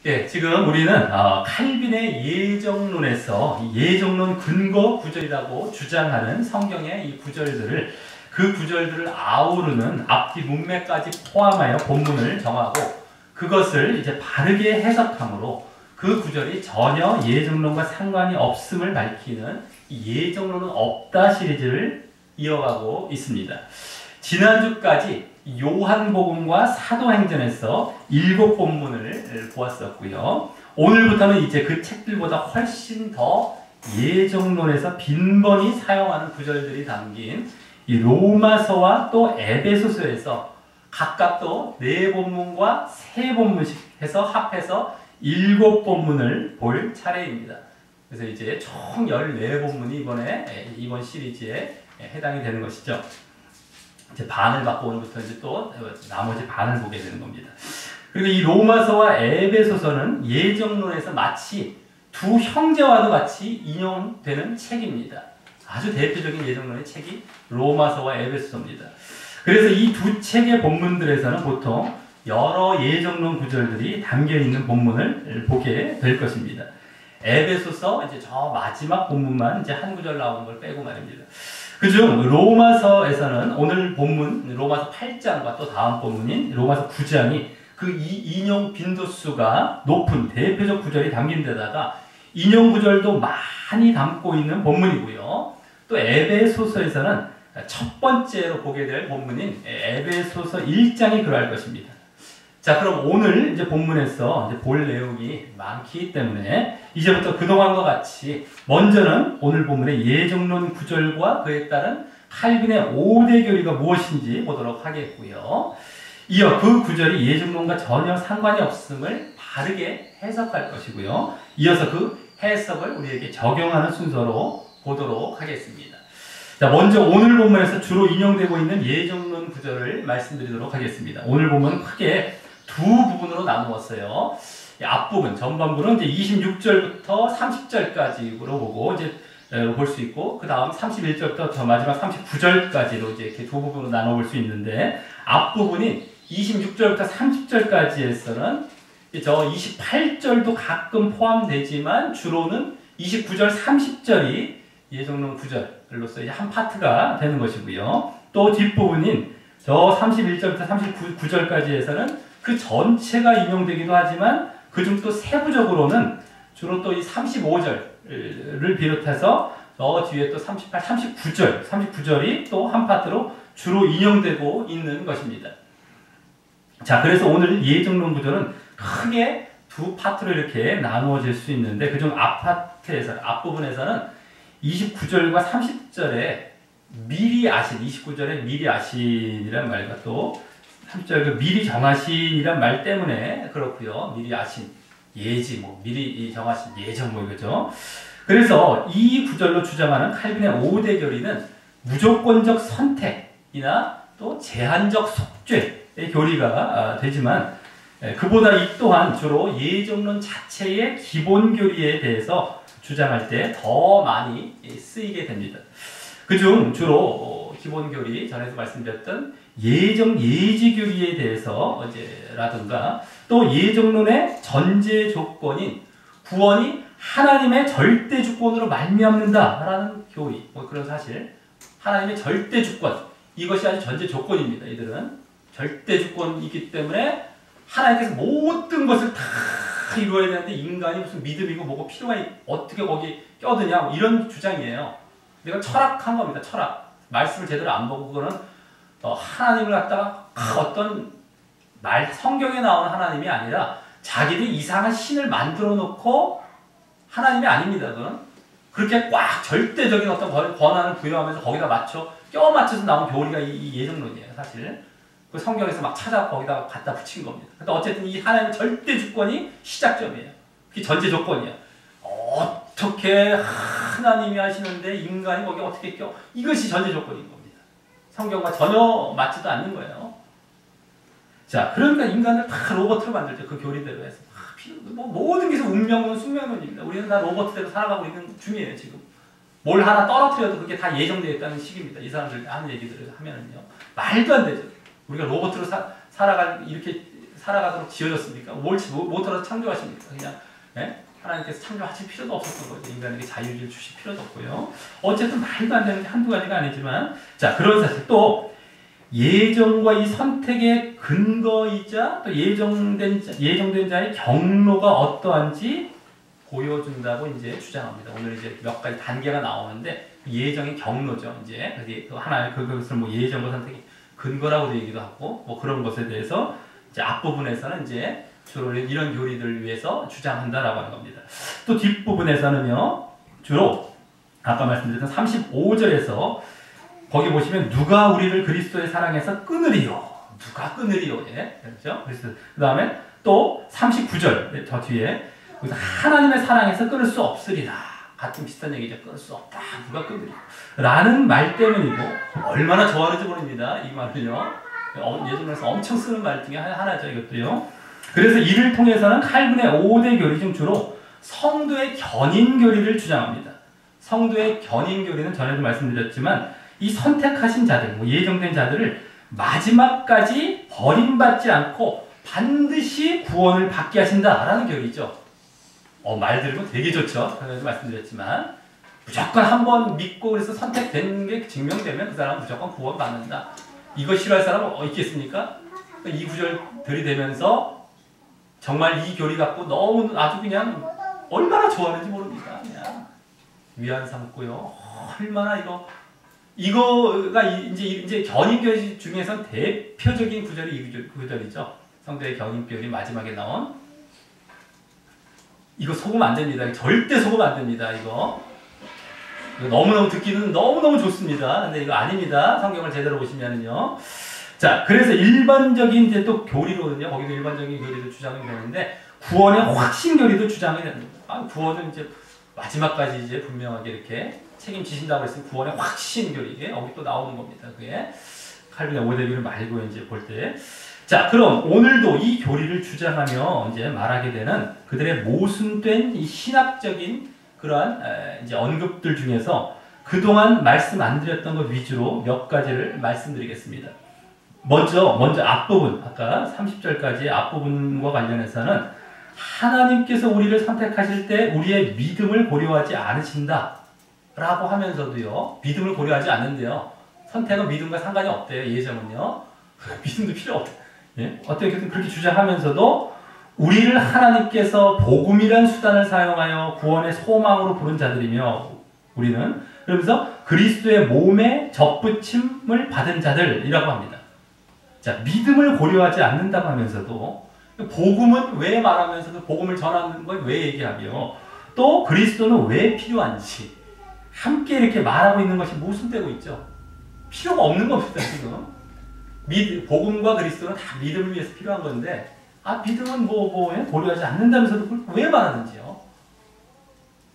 예, 지금 우리는 칼빈의 예정론에서 이 예정론 근거 구절이라고 주장하는 성경의 이 구절들을 그 구절들을 아우르는 앞뒤 문맥까지 포함하여 본문을 정하고 그것을 이제 바르게 해석함으로 그 구절이 전혀 예정론과 상관이 없음을 밝히는 이 예정론은 없다 시리즈를 이어가고 있습니다. 지난주까지 요한복음과 사도행전에서 7본문을 보았었고요. 오늘부터는 이제 그 책들보다 훨씬 더 예정론에서 빈번히 사용하는 구절들이 담긴 이 로마서와 또 에베소서에서 각각 또 4본문과 3본문씩 해서 합해서 7본문을 볼 차례입니다. 그래서 이제 총 14본문이 이번 시리즈에 해당이 되는 것이죠. 이제 반을 받고 오늘부터 이제 또 나머지 반을 보게 되는 겁니다. 그리고 이 로마서와 에베소서는 예정론에서 마치 두 형제와도 같이 인용되는 책입니다. 아주 대표적인 예정론의 책이 로마서와 에베소서입니다. 그래서 이 두 책의 본문들에서는 보통 여러 예정론 구절들이 담겨 있는 본문을 보게 될 것입니다. 에베소서 이제 저 마지막 본문만 이제 한 구절 나오는 걸 빼고 말입니다. 그중 로마서에서는 오늘 본문 로마서 8장과 또 다음 본문인 로마서 9장이 그 인용 빈도수가 높은 대표적 구절이 담긴 데다가 인용 구절도 많이 담고 있는 본문이고요. 또 에베소서에서는 첫 번째로 보게 될 본문인 에베소서 1장이 그러할 것입니다. 자, 그럼 오늘 이제 본문에서 이제 볼 내용이 많기 때문에 이제부터 그동안과 같이 먼저는 오늘 본문의 예정론 구절과 그에 따른 칼빈의 5대 교리가 무엇인지 보도록 하겠고요. 이어 그 구절이 예정론과 전혀 상관이 없음을 바르게 해석할 것이고요. 이어서 그 해석을 우리에게 적용하는 순서로 보도록 하겠습니다. 자, 먼저 오늘 본문에서 주로 인용되고 있는 예정론 구절을 말씀드리도록 하겠습니다. 오늘 본문은 크게 두 부분으로 나누었어요. 앞부분, 전반부는 이제 26절부터 30절까지로 보고 이제 볼 수 있고, 그 다음 31절부터 저 마지막 39절까지로 이제 이렇게 두 부분으로 나눠볼 수 있는데, 앞부분인 26절부터 30절까지에서는 저 28절도 가끔 포함되지만 주로는 29절, 30절이 예정론 구절로서 이제 한 파트가 되는 것이고요. 또 뒷부분인 저 31절부터 39절까지에서는 그 전체가 인용되기도 하지만 그중 또 세부적으로는 주로 또 이 35절을 비롯해서 저 뒤에 또 38, 39절이 또 한 파트로 주로 인용되고 있는 것입니다. 자, 그래서 오늘 예정론 구절은 크게 두 파트로 이렇게 나누어질 수 있는데 그중 앞부분에서는 29절과 30절에 미리 아신, 29절에 미리 아신이란 말과 또 30절 미리 정하신이란 말 때문에 그렇고요. 미리 아신, 예지, 미리 정하신 예정 이거죠. 그래서 이 구절로 주장하는 칼빈의 5대 교리는 무조건적 선택이나 또 제한적 속죄의 교리가 되지만 그보다 이 또한 주로 예정론 자체의 기본 교리에 대해서 주장할 때 더 많이 쓰이게 됩니다. 그중 주로 기본 교리, 전에도 말씀드렸던 예지 교리에 대해서 라든가 또 예정론의 전제 조건인 구원이 하나님의 절대 주권으로 말미암는다라는 교리, 그런 사실, 하나님의 절대 주권, 이것이 아주 전제 조건입니다. 이들은 절대 주권이기 때문에 하나님께서 모든 것을 다 이루어야 되는데 인간이 무슨 믿음이고 뭐고 필요가 어떻게 거기 껴드냐 이런 주장이에요. 이건 철학한 겁니다. 철학. 말씀을 제대로 안 보고 그거는 하나님을 갖다가 어떤 성경에 나오는 하나님이 아니라 자기들이 이상한 신을 만들어 놓고 하나님이 아닙니다. 그건 그렇게 꽉 절대적인 어떤 권한을 부여하면서 거기다 껴 맞춰서 나온 교리가 이 예정론이에요. 사실 그 성경에서 막 찾아 거기다가 갖다 붙인 겁니다. 그러니까 어쨌든 이 하나님의 절대 주권이 시작점이에요. 그게 전제 조건이에요. 어떻게 하나님이 하시는데 인간이 거기에 어떻게 껴? 이것이 전제 조건인 겁니다. 성경과 전혀 맞지도 않는 거예요. 자, 그러니까 인간을 다 로봇으로 만들죠. 그 교리대로 해서. 모든 게 운명론, 숙명론입니다. 우리는 다 로봇대로 살아가고 있는 중이에요, 지금. 뭘 하나 떨어뜨려도 그게 다 예정되어 있다는 식입니다. 이 사람들 하는 얘기들을 하면은요. 말도 안 되죠. 우리가 로봇으로 이렇게 살아가도록 지어졌습니까? 모터라서 창조하십니까? 그냥 예? 하나님께서 창조하실 필요도 없었던 거죠. 인간에게 자유를 주실 필요도 없고요. 어쨌든 말도 안 되는 게 한두 가지가 아니지만 자 그런 사실 또 예정과 이 선택의 근거이자 또 예정된 자의 경로가 어떠한지 보여준다고 이제 주장합니다. 오늘 이제 몇 가지 단계가 나오는데 예정의 경로죠. 이제 하나의 그것을 뭐 예정과 선택의 근거라고도 얘기도 하고 뭐 그런 것에 대해서 이제 앞부분에서는 이제 주로 이런 교리들을 위해서 주장한다라고 하는 겁니다. 또 뒷부분에서는요 주로 아까 말씀드렸던 35절에서 거기 보시면 누가 우리를 그리스도의 사랑에서 끊으리요. 누가 끊으리요. 예. 그렇죠? 그 다음에 또 39절 저 뒤에 하나님의 사랑에서 끊을 수 없으리라. 같은 비슷한 얘기죠. 끊을 수 없다. 누가 끊으리요. 라는 말 때문이고 얼마나 좋아하는지 모릅니다. 이 말을요. 예전에서 엄청 쓰는 말 중에 하나죠. 이것도요. 그래서 이를 통해서는 칼빈의 5대 교리 중 주로 성도의 견인 교리를 주장합니다. 성도의 견인 교리는 전에도 말씀드렸지만 이 선택하신 자들, 뭐 예정된 자들을 마지막까지 버림받지 않고 반드시 구원을 받게 하신다라는 교리죠. 말 들으면 되게 좋죠. 전에도 말씀드렸지만 무조건 한번 믿고 그래서 선택된 게 증명되면 그 사람은 무조건 구원 받는다. 이거 싫어할 사람은 있겠습니까? 이 구절 들이대면서 정말 이 교리 갖고 너무 아주 그냥 얼마나 좋아하는지 모릅니다. 그냥 위안 삼고요. 얼마나 이거가 이제 견인교리 중에서 대표적인 구절이 이 구절이죠. 성도의 견인교리 마지막에 나온 이거 속으면 안 됩니다. 절대 속으면 안 됩니다. 이거 너무너무 듣기는 너무너무 좋습니다. 근데 이거 아닙니다. 성경을 제대로 보시면은요. 자, 그래서 일반적인 이제 또 교리로는요. 거기도 일반적인 교리도 주장이 되는데 구원의 확신 교리도 주장이 됩니다. 구원은 이제 마지막까지 이제 분명하게 이렇게 책임지신다고 했으면 구원의 확신 교리 여기 또 나오는 겁니다. 그게 칼빈의 5대 교리 말고 이제 볼 때. 자, 그럼 오늘도 이 교리를 주장하며 이제 말하게 되는 그들의 모순된 이 신학적인 그러한 이제 언급들 중에서 그동안 말씀 안 드렸던 것 위주로 몇 가지를 말씀드리겠습니다. 먼저 앞부분, 아까 30절까지 앞부분과 관련해서는 하나님께서 우리를 선택하실 때 우리의 믿음을 고려하지 않으신다 라고 하면서도요, 믿음을 고려하지 않는데요. 선택은 믿음과 상관이 없대요. 예정은요. 믿음도 필요 없다. 예? 어떻게든 그렇게 주장하면서도 우리를 하나님께서 복음이란 수단을 사용하여 구원의 소망으로 부른 자들이며 우리는 그러면서 그리스도의 몸에 접붙임을 받은 자들이라고 합니다. 자, 믿음을 고려하지 않는다고 하면서도 복음은 왜 말하면서도 복음을 전하는 걸 왜 얘기하며 또 그리스도는 왜 필요한지 함께 이렇게 말하고 있는 것이 모순되고 있죠. 필요가 없는 겁니다, 지금. 복음과 그리스도는 다 믿음을 위해서 필요한 건데 믿음은 고려하지 않는다면서도 그걸 왜 말하는지요.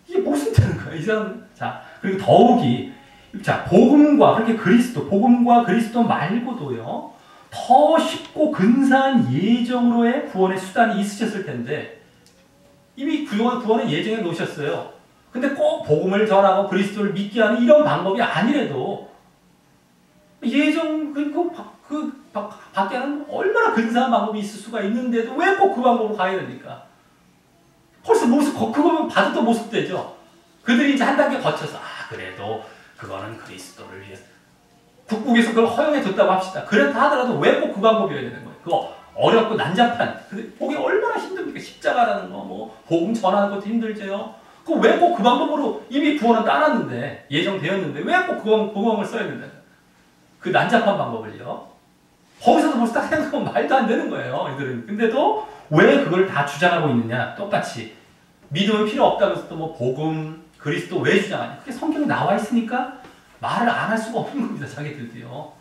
이게 모순되는 거예요. 이 사람. 자, 그리고 더욱이 복음과 그리스도 말고도요. 더 쉽고 근사한 예정으로의 구원의 수단이 있으셨을 텐데 이미 구원의 예정에 놓으셨어요. 근데 꼭 복음을 전하고 그리스도를 믿게 하는 이런 방법이 아니래도 예정 밖에 하는 얼마나 근사한 방법이 있을 수가 있는데도 왜 꼭 그 방법으로 가야 됩니까? 벌써 그거면 봐도 모습되죠. 그들이 이제 한 단계 거쳐서 그래도 그거는 그리스도를 위해서 국국에서 그걸 허용해 줬다고 합시다. 그렇다 하더라도 왜 꼭 그 방법이어야 되는 거예요? 그거 어렵고 난잡한 보기 얼마나 힘듭니까? 십자가라는 거 복음 전하는 것도 힘들죠. 그거 왜 꼭 그 방법으로 이미 구원은 따놨는데 예정되었는데 왜 꼭 그 방법을 써야 된다? 그 난잡한 방법을요. 거기서도 벌써 딱 생각하면 말도 안 되는 거예요. 이들은. 근데도 왜 그걸 다 주장하고 있느냐? 똑같이 믿음은 필요 없다면서도 복음, 그리스도 왜 주장하냐? 그게 성경에 나와 있으니까 말을 안 할 수가 없는 겁니다. 자기들도요.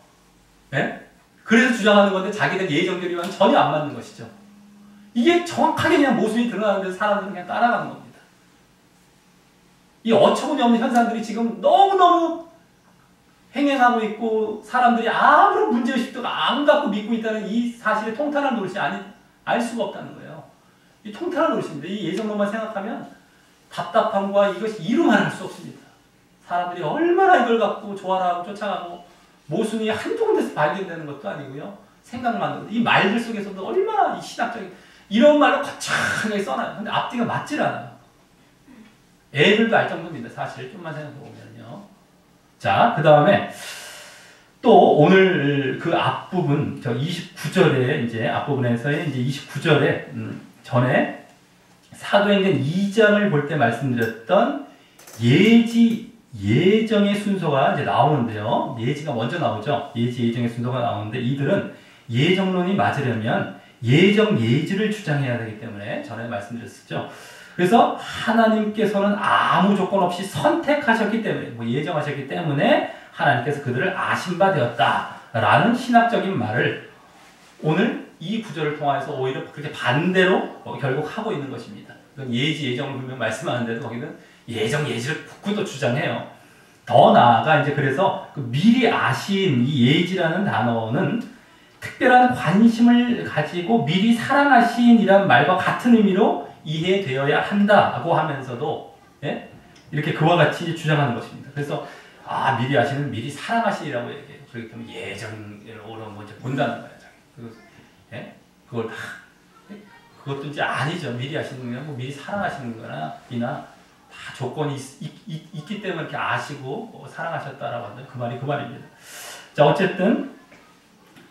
네? 그래서 주장하는 건데 자기들 예정교리와는 전혀 안 맞는 것이죠. 이게 정확하게 그냥 모순이 드러나는데 사람들은 그냥 따라가는 겁니다. 이 어처구니없는 현상들이 지금 너무너무 행행하고 있고 사람들이 아무런 문제의식도 안 갖고 믿고 있다는 이 사실의 통탄한 노릇이 알 수가 없다는 거예요. 이 통탄한 노릇입니다. 이 예정론만 생각하면 답답함과 이것이 이루만 할 수 없습니다. 사람들이 얼마나 이걸 갖고 조화하고 쫓아가고 모순이 한두 군데서 발견되는 것도 아니고요. 생각만 이 말들 속에서도 얼마나 이 신학적인 이런 말로 거창하게 써놔요. 근데 앞뒤가 맞질 않아요. 애들도 알 정도입니다. 사실 좀만 생각해 보면요. 자, 그 다음에 또 오늘 그 앞부분 저 29절에 이제 앞부분에서의 이제 29절에 전에 사도행전 2장을 볼 때 말씀드렸던 예정의 순서가 이제 나오는데요. 예지가 먼저 나오죠. 예정의 순서가 나오는데 이들은 예정론이 맞으려면 예지를 주장해야 되기 때문에 전에 말씀드렸었죠. 그래서 하나님께서는 아무 조건 없이 선택하셨기 때문에 예정하셨기 때문에 하나님께서 그들을 아신 바 되었다라는 신학적인 말을 오늘 이 구절을 통해서 오히려 그렇게 반대로 결국 하고 있는 것입니다. 예정을 분명 말씀하는데도 거기는 예지를 굳고 주장해요. 더 나아가 이제 그래서 그 미리 아신 이 예지라는 단어는 특별한 관심을 가지고 미리 사랑하신이란 말과 같은 의미로 이해되어야 한다고 하면서도 예? 이렇게 그와 같이 주장하는 것입니다. 그래서 미리 아시는 미리 사랑하시라고 얘기해요. 그렇기 때문에 예정으로 먼저 본다는 거예요. 예? 그걸 다 그것도 이제 아니죠. 미리 아시는 거나 미리 사랑하시는 거나 다 조건이 있기 때문에 이렇게 아시고 사랑하셨다라고 하는데 그 말입니다. 자, 어쨌든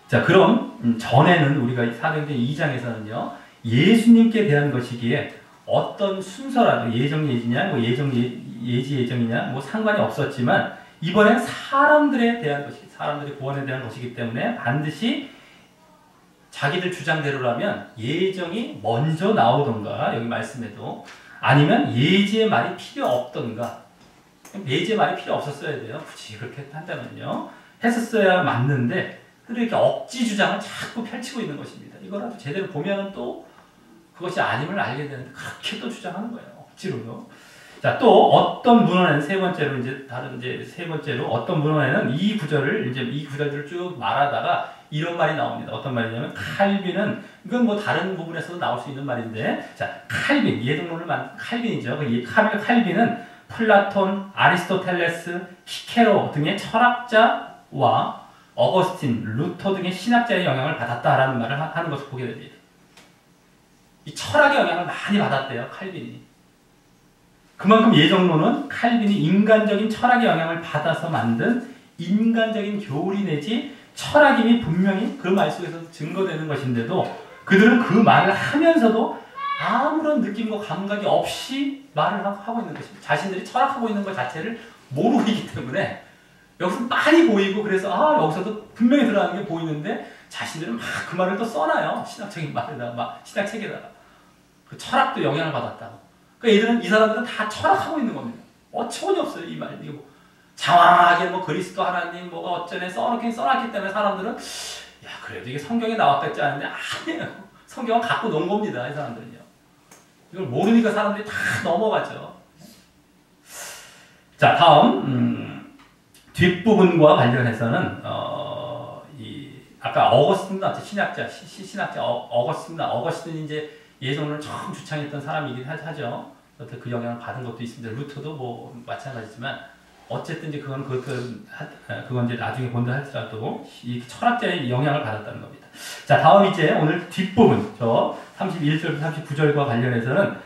자, 그럼 전에는 우리가 사도행전 2장에서는요. 예수님께 대한 것이기에 어떤 순서라도 예정이냐 예정이냐 상관이 없었지만 이번엔 사람들에 대한 것이 사람들의 구원에 대한 것이기 때문에 반드시 자기들 주장대로라면 예정이 먼저 나오던가 여기 말씀에도 아니면 예지의 말이 필요 없던가 예지의 말이 필요 없었어야 돼요. 굳이 그렇게 한다면요. 했었어야 맞는데 이렇게 억지 주장을 자꾸 펼치고 있는 것입니다. 이거라도 제대로 보면은 또 그것이 아님을 알게 되는데 그렇게 또 주장하는 거예요. 억지로요. 자, 또 어떤 문헌에는 세 번째로 어떤 문헌에는 이 구절들을 쭉 말하다가 이런 말이 나옵니다. 어떤 말이냐면 칼빈은 이건 뭐 다른 부분에서도 나올 수 있는 말인데 자, 칼빈 예정론을 칼빈이죠. 칼빈은 플라톤, 아리스토텔레스, 키케로 등의 철학자와 어거스틴, 루터 등의 신학자의 영향을 받았다라는 말을 하는 것을 보게 됩니다. 이 철학의 영향을 많이 받았대요. 칼빈이. 그만큼 예정론은 칼빈이 인간적인 철학의 영향을 받아서 만든 인간적인 교리 내지 철학임이 분명히 그 말 속에서 증거되는 것인데도 그들은 그 말을 하면서도 아무런 느낌과 감각이 없이 말을 하고 있는 것입니다. 자신들이 철학하고 있는 것 자체를 모르고 있기 때문에 여기서 많이 보이고 그래서 여기서도 분명히 들어가는 게 보이는데 자신들은 막 그 말을 또 써놔요. 신학적인 말에다가 막 신학책에다가 그 철학도 영향을 받았다고. 그러니까 이 사람들은 다 철학하고 있는 겁니다. 어처구니 없어요. 이 말. 이거 장황하게 그리스도 하나님 어쩌네 써놨기 때문에 사람들은 그래도 이게 성경에 나왔겠지 않은데 아니에요. 성경은 갖고 논 겁니다. 이 사람들은요. 이걸 모르니까 사람들이 다 넘어가죠. 자, 다음 뒷부분과 관련해서는 아까 어거스틴 나왔죠. 신학자 어거스틴이 이제 예정론을 처음 주창했던 사람이긴 하죠. 그 영향을 받은 것도 있습니다. 루터도 마찬가지지만 어쨌든 이제 그건 이제 나중에 본다 할지라도 이 철학자의 영향을 받았다는 겁니다. 자, 다음 이제 오늘 뒷부분 저 31절부터 39절과 관련해서는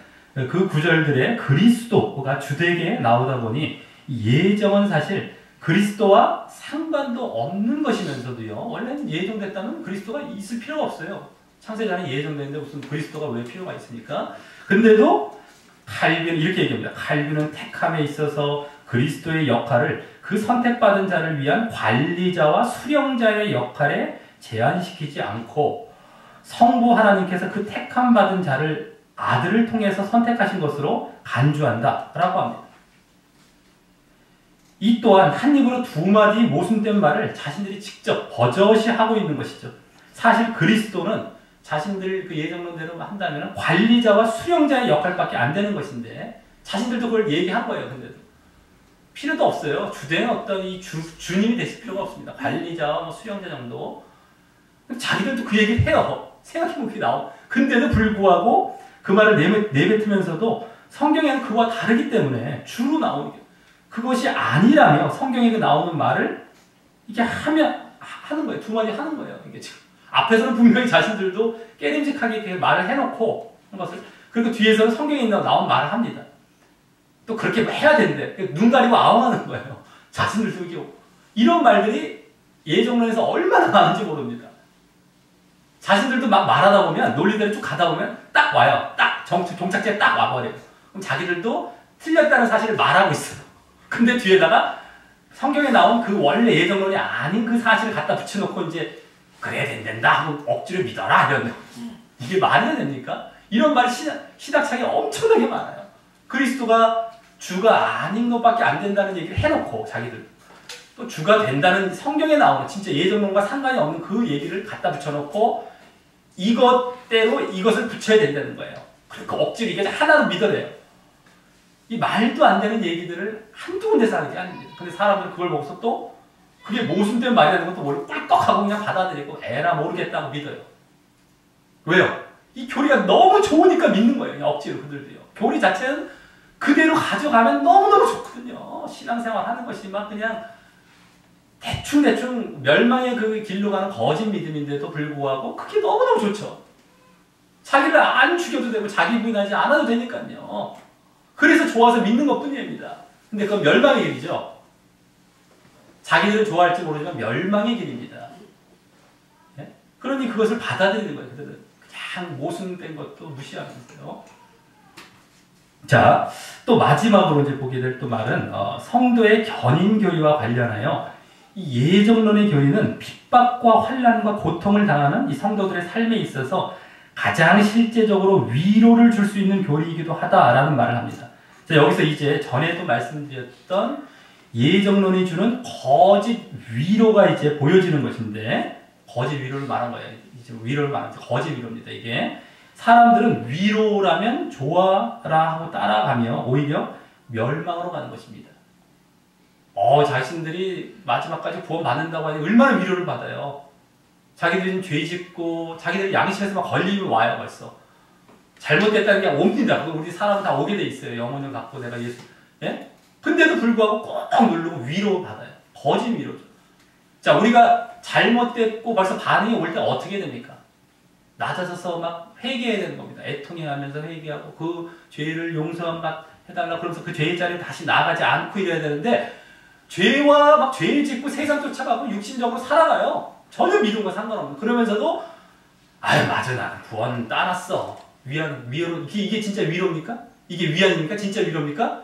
그 구절들의 그리스도가 주되게 나오다 보니 예정은 사실 그리스도와 상관도 없는 것이면서도요. 원래는 예정됐다면 그리스도가 있을 필요가 없어요. 창세전에 예정됐는데 무슨 그리스도가 왜 필요가 있습니까? 근데도 칼빈은 이렇게 얘기합니다. 칼빈은 택함에 있어서 그리스도의 역할을 그 선택받은 자를 위한 관리자와 수령자의 역할에 제한시키지 않고 성부 하나님께서 그 택함 받은 자를 아들을 통해서 선택하신 것으로 간주한다라고 합니다. 이 또한 한 입으로 두 마디 모순된 말을 자신들이 직접 버젓이 하고 있는 것이죠. 사실 그리스도는 자신들 그 예정론대로 한다면 관리자와 수령자의 역할밖에 안 되는 것인데 자신들도 그걸 얘기한 거예요. 근데도 필요도 없어요. 주된 어떤 이 주님이 되실 필요가 없습니다. 관리자와 수령자 정도. 자기들도 그 얘기를 해요. 생각해보면 그게 나오. 근데도 불구하고 그 말을 내뱉으면서도 성경에는 그와 다르기 때문에 주로 나오는 게 그것이 아니라면 성경에 나오는 말을 이게 하는 거예요. 두 마디 하는 거예요. 이게 지금 앞에서는 분명히 자신들도 깨림직하게 이렇게 말을 해놓고 한 것을, 그리고 뒤에서는 성경에 나온 말을 합니다. 또 그렇게 해야 되는데 눈 가리고 아웅하는 거예요. 자신들도 이런 말들이 예정론에서 얼마나 많은지 모릅니다. 자신들도 막 말하다 보면 논리대로 쭉 가다 보면 딱 와요. 딱 종착지에 딱 와버려요. 그럼 자기들도 틀렸다는 사실을 말하고 있어요. 근데 뒤에다가 성경에 나온 그 원래 예정론이 아닌 그 사실을 갖다 붙여놓고 이제 그래야 된다 하고 억지로 믿어라 이런, 이게 말이 됩니까? 이런 말이 신학창에 엄청나게 많아요. 그리스도가 주가 아닌 것밖에 안 된다는 얘기를 해놓고 자기들 또 주가 된다는 성경에 나오는 진짜 예정론과 상관이 없는 그 얘기를 갖다 붙여놓고 이것대로 이것을 붙여야 된다는 거예요. 그러니까 억지로 이게 하나로 믿어래요. 이 말도 안 되는 얘기들을 한두 군데서 하는 게 아닙니다. 근데 사람들은 그걸 보고서 또 그게 모순된 말이라는 것도 모르고 꿀꺽하고 그냥 받아들이고 에라 모르겠다고 믿어요. 왜요? 이 교리가 너무 좋으니까 믿는 거예요. 그냥 억지로 그들도요. 교리 자체는 그대로 가져가면 너무너무 좋거든요. 신앙생활 하는 것이 막 그냥 대충 멸망의 그 길로 가는 거짓 믿음인데도 불구하고 그게 너무너무 좋죠. 자기를 안 죽여도 되고 자기 부인하지 않아도 되니까요. 그래서 좋아서 믿는 것 뿐입니다. 근데 그건 멸망의 길이죠. 자기들은 좋아할지 모르지만 멸망의 길입니다. 예? 그러니 그것을 받아들이는 거예요. 그들은 그냥 모순된 것도 무시하면서요. 자, 또 마지막으로 이제 보게 될 또 말은 성도의 견인교리와 관련하여 이 예정론의 교리는 핍박과 환난과 고통을 당하는 이 성도들의 삶에 있어서 가장 실제적으로 위로를 줄 수 있는 교리이기도 하다라는 말을 합니다. 자, 여기서 이제 전에도 말씀드렸던 예정론이 주는 거짓 위로가 이제 보여지는 것인데, 거짓 위로를 말한 거예요. 이제 위로를 말하는 거짓 위로입니다. 이게 사람들은 위로라면 좋아라 하고 따라가며 오히려 멸망으로 가는 것입니다. 자신들이 마지막까지 구원받는다고 하니 얼마나 위로를 받아요. 자기들은 죄 짓고 자기들 양심에서 막 걸리면 와요. 벌써 잘못됐다는 게 옵니다. 우리 사람은 다 오게 돼 있어요. 영혼을 갖고 내가 예수, 예? 근데도 불구하고 꼭 누르고 위로 받아요. 거짓 위로죠. 자, 우리가 잘못됐고 벌써 반응이 올 때 어떻게 됩니까? 낮아져서 막 회개해야 되는 겁니다. 애통해 하면서 회개하고 그 죄를 용서만 해달라 그러면서 그 죄의 자리에 다시 나가지 않고 이래야 되는데, 죄와 막 죄를 짓고 세상 쫓아가고 육신적으로 살아가요. 전혀 믿음과 상관없는. 그러면서도 아유 맞아, 나는 구원 따랐어. 위로 이게 진짜 위로입니까? 이게 위안입니까? 진짜 위로입니까?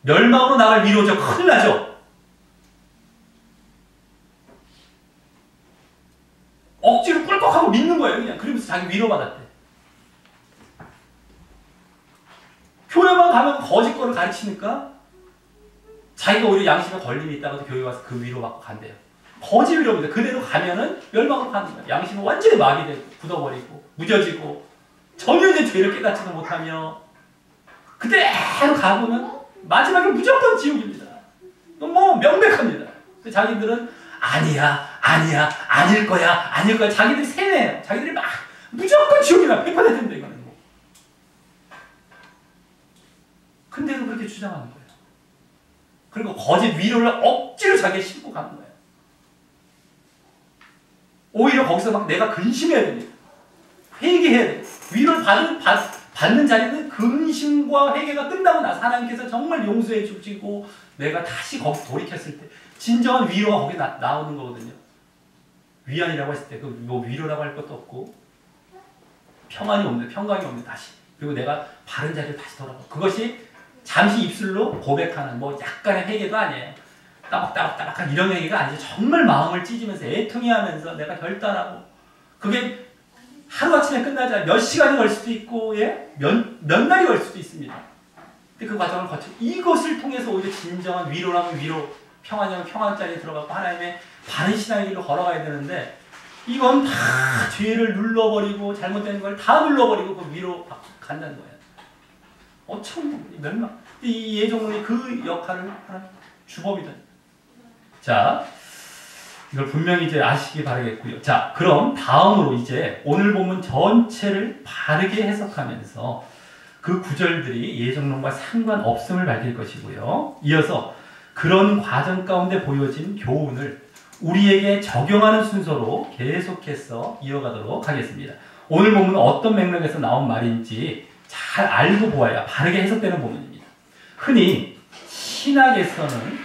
멸망으로 나갈 위로죠. 큰일 나죠. 억지로 꿀꺽하고 믿는 거예요. 그냥 그러면서 자기 위로받았대. 교회만 가면 거짓거를 가르치니까 자기가 오히려 양심에 걸림이 있다가도 교회 와서 그 위로받고 간대요. 거짓 위로입니다. 그대로 가면은 멸망으로 가는 거예요. 양심은 완전히 마비되고 굳어버리고 무뎌지고 전혀 이제 죄를 깨닫지도 못하며 그대로 가보면 마지막에 무조건 지옥입니다. 뭐 명백합니다. 자기들은 아니야 아닐 거야 자기들이 세뇌해요. 자기들이 막 무조건 지옥이다 100%입니다. 이거는 뭐. 근데도 그렇게 주장하는 거예요. 그리고 거짓 위로를 억지로 자기에 싣고 가는 거예요. 오히려 거기서 막 내가 근심해야 됩니다. 회개해야 돼요. 위로를 받는 자리는 근심과 회개가 끝나고 나서 하나님께서 정말 용서해 주시고 내가 다시 거기 돌이켰을 때 진정한 위로가 거기 나오는 거거든요. 위안이라고 했을 때 그 뭐 위로라고 할 것도 없고 평안이 옵니다. 다시. 그리고 내가 바른 자리로 다시 돌아가고, 그것이 잠시 입술로 고백하는 뭐 약간의 회개도 아니에요. 따박따박 이런 회개가 아니죠. 정말 마음을 찢으면서 애통해하면서 내가 결단하고, 그게 하루아침에 끝나지 않아요. 몇 시간이 걸 수도 있고, 예? 몇 날이 걸 수도 있습니다. 근데 그 과정을 거쳐 이것을 통해서 오히려 진정한 위로라면 위로, 평안이라면 평안자리에 들어가고 하나님의 바른 신앙의 길로 걸어가야 되는데, 이건 다 죄를 눌러버리고 잘못된 걸 다 눌러버리고 그 위로 간다는 거예요. 엄청 멸망. 이 예정론이 그 역할을 하는 주범이다. 자, 이걸 분명히 이제 아시기 바라겠고요. 자, 그럼 다음으로 이제 오늘 본문 전체를 바르게 해석하면서 그 구절들이 예정론과 상관없음을 밝힐 것이고요. 이어서 그런 과정 가운데 보여진 교훈을 우리에게 적용하는 순서로 계속해서 이어가도록 하겠습니다. 오늘 본문은 어떤 맥락에서 나온 말인지 잘 알고 보아야 바르게 해석되는 본문입니다. 흔히 신학에서는,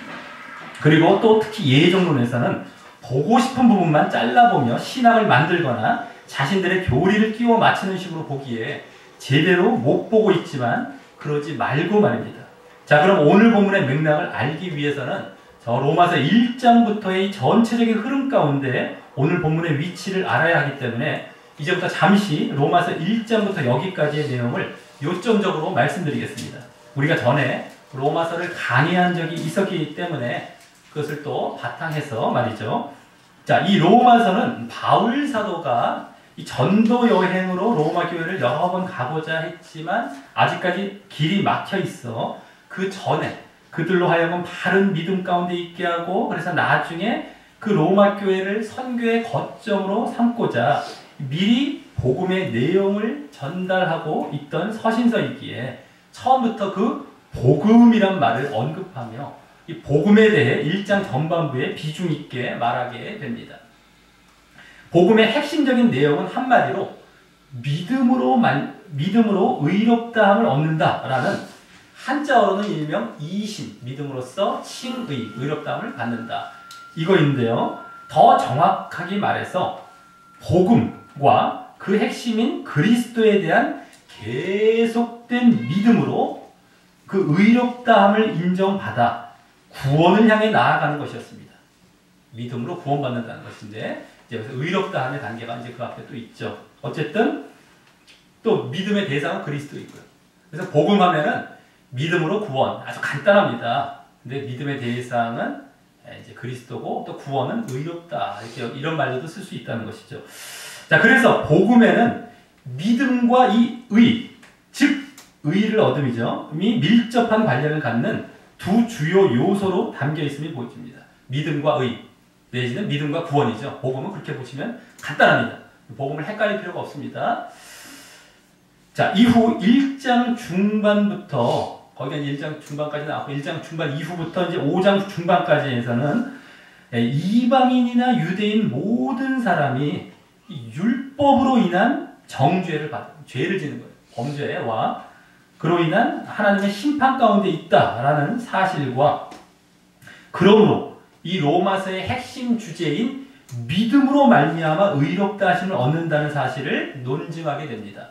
그리고 또 특히 예정론에서는 보고 싶은 부분만 잘라보며 신학을 만들거나 자신들의 교리를 끼워 맞추는 식으로 보기에 제대로 못 보고 있지만 그러지 말고 말입니다. 자, 그럼 오늘 본문의 맥락을 알기 위해서는 저 로마서 1장부터의 전체적인 흐름 가운데 오늘 본문의 위치를 알아야 하기 때문에 이제부터 잠시 로마서 1장부터 여기까지의 내용을 요점적으로 말씀드리겠습니다. 우리가 전에 로마서를 강의한 적이 있었기 때문에 그것을 또 바탕해서 말이죠. 자, 이 로마서는 바울 사도가 이 전도 여행으로 로마 교회를 여러 번 가고자 했지만 아직까지 길이 막혀 있어 그 전에 그들로 하여금 바른 믿음 가운데 있게 하고, 그래서 나중에 그 로마 교회를 선교의 거점으로 삼고자 미리 복음의 내용을 전달하고 있던 서신서이기에 처음부터 그 복음이란 말을 언급하며 이 복음에 대해 1장 전반부에 비중 있게 말하게 됩니다. 복음의 핵심적인 내용은 한마디로 믿음으로 의롭다함을 얻는다라는, 한자어로는 일명 이신, 믿음으로써 칭의, 의롭다함을 받는다, 이거인데요. 더 정확하게 말해서 복음과 그 핵심인 그리스도에 대한 계속된 믿음으로 그 의롭다함을 인정받아 구원을 향해 나아가는 것이었습니다. 믿음으로 구원받는다는 것인데, 이제 의롭다함의 단계가 이제 그 앞에 또 있죠. 어쨌든 또 믿음의 대상은 그리스도이고요. 그래서 복음하면은 믿음으로 구원, 아주 간단합니다. 근데 믿음의 대상은 이제 그리스도고 또 구원은 의롭다, 이렇게 이런 말로도 쓸 수 있다는 것이죠. 자, 그래서 복음에는 믿음과 이 의, 즉 의를 얻음이죠, 이 밀접한 관련을 갖는 두 주요 요소로 담겨 있음이 보여집니다. 믿음과 의 내지는 믿음과 구원이죠. 복음은 그렇게 보시면 간단합니다. 복음을 헷갈릴 필요가 없습니다. 자, 이후 1장 중반부터, 거기가 이제 1장 중반까지 나왔고 1장 중반 이후부터 이제 5장 중반까지에서는 이방인이나 유대인 모든 사람이 율법으로 인한 정죄를 받은, 죄를 지는 거예요. 범죄와 그로 인한 하나님의 심판 가운데 있다라는 사실과, 그러므로 이 로마서의 핵심 주제인 믿음으로 말미암아 의롭다 하심을 얻는다는 사실을 논증하게 됩니다.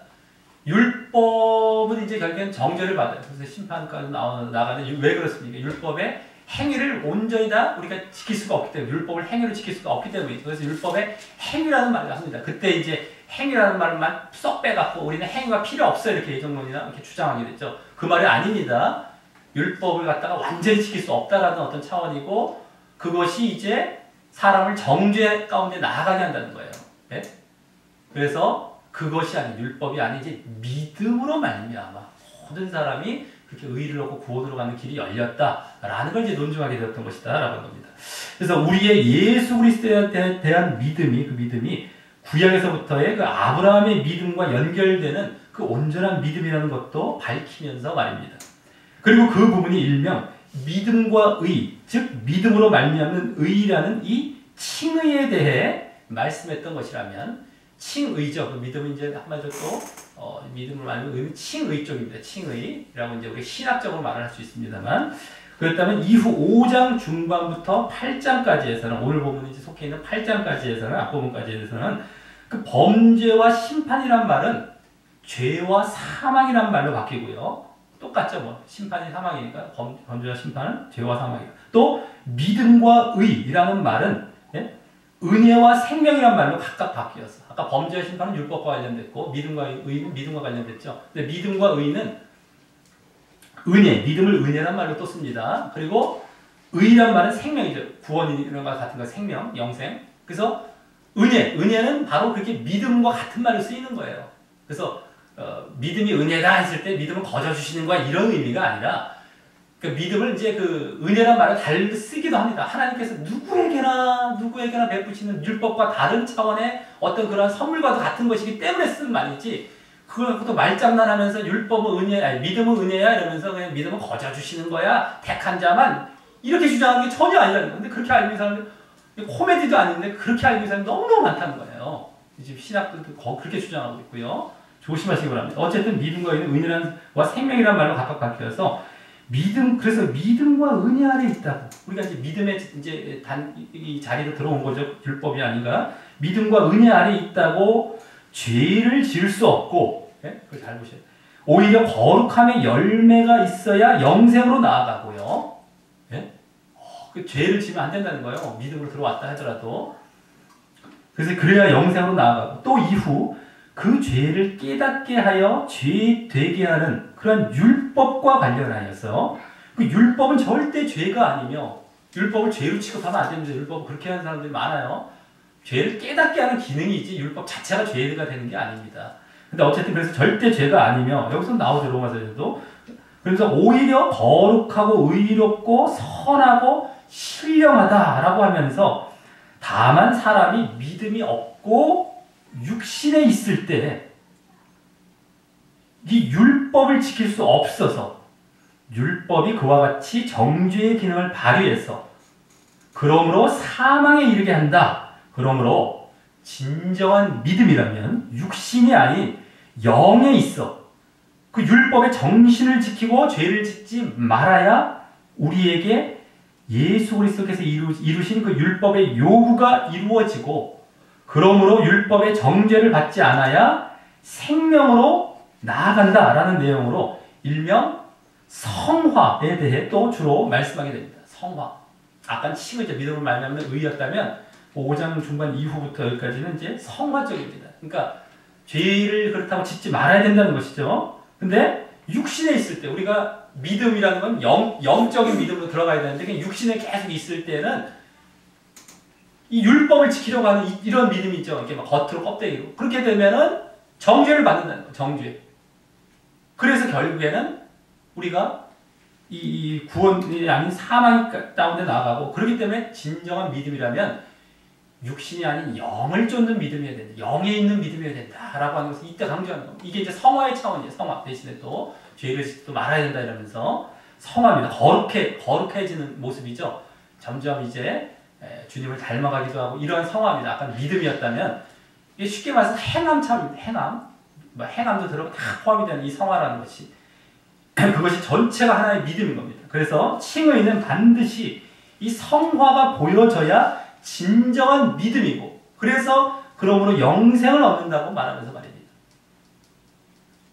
율법은 이제 결국엔 정죄를 받아요. 그래서 심판까지 나가는, 왜 그렇습니까? 율법의 행위를 온전히 다 우리가 지킬 수가 없기 때문에, 율법을 행위로 지킬 수가 없기 때문에, 그래서 율법의 행위라는 말을 합니다. 그때 이제 행위라는 말만 쏙 빼갖고 우리는 행위가 필요 없어요, 이렇게 예정론이나 이렇게 주장하게 됐죠. 그 말이 아닙니다. 율법을 갖다가 완전히 지킬 수 없다라는 어떤 차원이고, 그것이 이제 사람을 정죄 가운데 나아가게 한다는 거예요. 네? 그래서 그것이 아닌, 율법이 아닌 이제 믿음으로 말미암아 모든 사람이 그렇게 의를 얻고 구원으로 가는 길이 열렸다라는 걸 이제 논증하게 되었던 것이다라는 겁니다. 그래서 우리의 예수 그리스도에 대한 믿음이, 그 믿음이 구약에서부터의 그 아브라함의 믿음과 연결되는 그 온전한 믿음이라는 것도 밝히면서 말입니다. 그리고 그 부분이 일명 믿음과 의, 즉 믿음으로 말미암는 의라는 이 칭의에 대해 말씀했던 것이라면, 칭의죠. 그 믿음은 이제 한마디로 또 믿음을 말하는 의는 칭의 쪽입니다. 칭의라고 이제 우리 신학적으로 말을 할 수 있습니다만, 그렇다면 이후 5장 중반부터 8장까지에서는, 오늘 본문이 이제 속해 있는 8장까지에서는, 앞부분까지에서는 그 범죄와 심판이란 말은 죄와 사망이란 말로 바뀌고요. 똑같죠, 뭐 심판이 사망이니까 범죄와 심판은 죄와 사망이고, 또 믿음과 의라는 말은 은혜와 생명이란 말로 각각 바뀌었어. 아까 범죄와 심판은 율법과 관련됐고, 믿음과 의는 믿음과 관련됐죠. 근데 믿음과 의는 은혜, 믿음을 은혜란 말로 또 씁니다. 그리고 의란 말은 생명이죠. 구원이라는 것 같은 거, 생명, 영생. 그래서 은혜는 바로 그렇게 믿음과 같은 말로 쓰이는 거예요. 그래서 믿음이 은혜다 했을 때 믿음을 거저 주시는 거야, 이런 의미가 아니라, 그 믿음을 이제 그 은혜란 말을 달리 쓰기도 합니다. 하나님께서 누구에게나 베푸시는 율법과 다른 차원의 어떤 그런 선물과도 같은 것이기 때문에 쓰는 말이지, 그걸 또 말장난하면서 율법은 은혜, 아니 믿음은 은혜야 이러면서 그냥 믿음은 거저 주시는 거야, 택한 자만, 이렇게 주장하는 게 전혀 아니라는 건데, 그렇게 알고 있는 사람들 코미디도 아닌데 그렇게 알고 있는 사람이 너무너무 많다는 거예요. 지금 신학들도 그렇게 주장하고 있고요. 조심하시기 바랍니다. 어쨌든 믿음과 은혜와 생명이라는 말로 각각 바뀌어서 그래서 믿음과 은혜 아래 있다고. 우리가 이제 믿음의 이제 이 자리로 들어온 거죠. 율법이 아닌가. 믿음과 은혜 아래 있다고 죄를 지을 수 없고, 예? 그걸 잘 보셔야 돼요. 오히려 거룩함의 열매가 있어야 영생으로 나아가고요. 예? 그 죄를 지면 안 된다는 거예요. 믿음으로 들어왔다 하더라도. 그래서 그래야 영생으로 나아가고, 또 이후 그 죄를 깨닫게 하여 죄 되게 하는 그런 율법과 관련하여서, 그 율법은 절대 죄가 아니며 율법을 죄로 취급하면 안 됩니다. 율법을 그렇게 하는 사람들이 많아요. 죄를 깨닫게 하는 기능이지 율법 자체가 죄가 되는 게 아닙니다. 근데 어쨌든 그래서 절대 죄가 아니며, 여기서 나오죠, 로마서에도. 그래서 오히려 거룩하고 의롭고 선하고 신령하다라고 하면서, 다만 사람이 믿음이 없고 육신에 있을 때 이 율법을 지킬 수 없어서, 율법이 그와 같이 정죄의 기능을 발휘해서 그러므로 사망에 이르게 한다. 그러므로 진정한 믿음이라면 육신이 아닌 영에 있어 그 율법의 정신을 지키고 죄를 짓지 말아야 우리에게 예수 그리스도께서 이루신 그 율법의 요구가 이루어지고, 그러므로 율법의 정죄를 받지 않아야 생명으로 나아간다라는 내용으로 일명 성화에 대해 또 주로 말씀하게 됩니다. 성화. 아까 칭의죠. 믿음을 말하면 의였다면 5장 중반 이후부터 여기까지는 이제 성화적입니다. 그러니까 죄를 그렇다고 짓지 말아야 된다는 것이죠. 근데 육신에 있을 때, 우리가 믿음이라는 건 영적인 믿음으로 들어가야 되는데, 육신에 계속 있을 때는 이 율법을 지키려고 하는 이런 믿음이 있죠. 이렇게 막 겉으로 껍데기로. 그렇게 되면은 정죄를 받는다는 거예요. 정죄. 그래서 결국에는 우리가 이 구원이 아닌 사망 가운데 나가고, 그렇기 때문에 진정한 믿음이라면 육신이 아닌 영을 쫓는 믿음이어야 된다. 영에 있는 믿음이어야 된다라고 하는 것을 이때 강조하는 겁니다. 이게 이제 성화의 차원이에요. 성화 대신에 또 죄를 짓지 말아야 된다 이러면서 성화입니다. 거룩해지는 모습이죠. 점점 이제 주님을 닮아가기도 하고, 이러한 성화입니다. 아까 믿음이었다면 이게 쉽게 말해서 행함, 행함도 들어가 다 포함이 되는 이 성화라는 것이, 그것이 전체가 하나의 믿음인 겁니다. 그래서 칭의는 반드시 이 성화가 보여져야 진정한 믿음이고, 그래서 그러므로 영생을 얻는다고 말하면서 말입니다.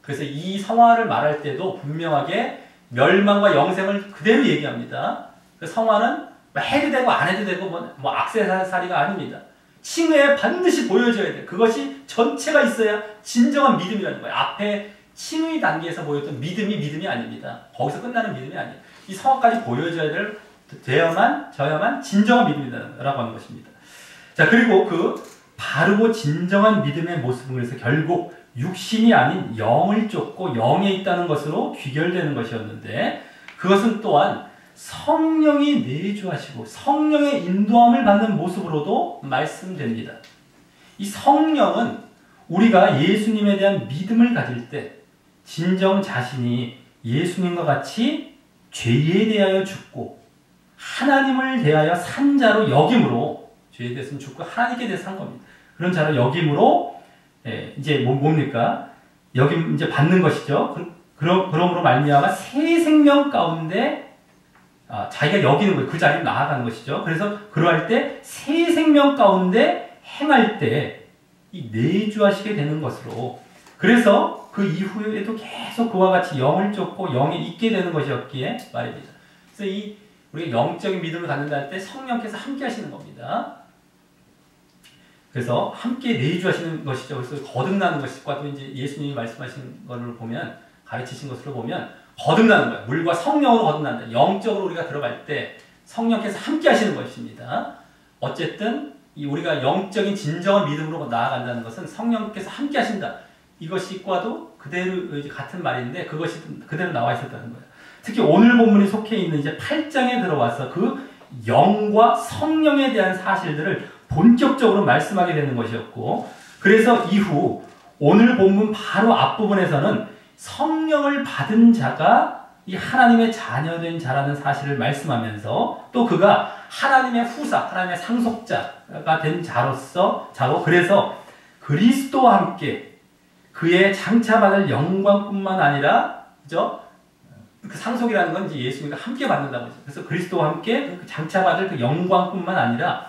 그래서 이 성화를 말할 때도 분명하게 멸망과 영생을 그대로 얘기합니다. 그 성화는 해도 되고 안 해도 되고 뭐 악세사리가 아닙니다. 칭의에 반드시 보여져야 돼. 그것이 전체가 있어야 진정한 믿음이라는 거예요. 앞에 칭의 단계에서 보였던 믿음이 아닙니다. 거기서 끝나는 믿음이 아니에요. 이 성화까지 보여져야 저야만 진정한 믿음이라고 하는 것입니다. 자, 그리고 그 바르고 진정한 믿음의 모습은 그래서 결국 육신이 아닌 영을 쫓고 영에 있다는 것으로 귀결되는 것이었는데, 그것은 또한 성령이 내주하시고 성령의 인도함을 받는 모습으로도 말씀됩니다. 이 성령은 우리가 예수님에 대한 믿음을 가질 때 진정 자신이 예수님과 같이 죄에 대하여 죽고 하나님을 대하여 산 자로 여김으로, 죄에 대해서는 죽고 하나님께 대해서 산 겁니다. 그런 자로 여김으로 이제 뭡니까? 여김 이제 받는 것이죠. 그러므로 말미암아 새 생명 가운데 자기가 여기는 거예요. 그 자리로 나아가는 것이죠. 그래서 그러할 때 새 생명 가운데 행할 때 이 내주하시게 되는 것으로, 그래서 그 이후에도 계속 그와 같이 영을 쫓고 영에 있게 되는 것이었기에 말입니다. 그래서 우리가 영적인 믿음을 갖는다 할 때 성령께서 함께 하시는 겁니다. 그래서 함께 내주하시는 것이죠. 그래서 거듭나는 것과도 이제 예수님이 말씀하신 것을 보면, 가르치신 것으로 보면 거듭나는 거예요. 물과 성령으로 거듭난다. 영적으로 우리가 들어갈 때 성령께서 함께 하시는 것입니다. 어쨌든 우리가 영적인 진정한 믿음으로 나아간다는 것은 성령께서 함께 하신다. 이것과도 그대로 같은 말인데 그것이 그대로 나와 있었다는 거예요. 특히 오늘 본문이 속해 있는 이제 8장에 들어와서 그 영과 성령에 대한 사실들을 본격적으로 말씀하게 되는 것이었고, 그래서 이후 오늘 본문 바로 앞부분에서는 성령을 받은 자가 이 하나님의 자녀된 자라는 사실을 말씀하면서 또 그가 하나님의 후사, 하나님의 상속자가 된 자로 그래서 그리스도와 함께 그의 장차받을 영광뿐만 아니라 그죠? 그 상속이라는 건 이제 예수님과 함께 받는다고 하죠. 그래서 그리스도와 함께 그 장차받을 그 영광뿐만 아니라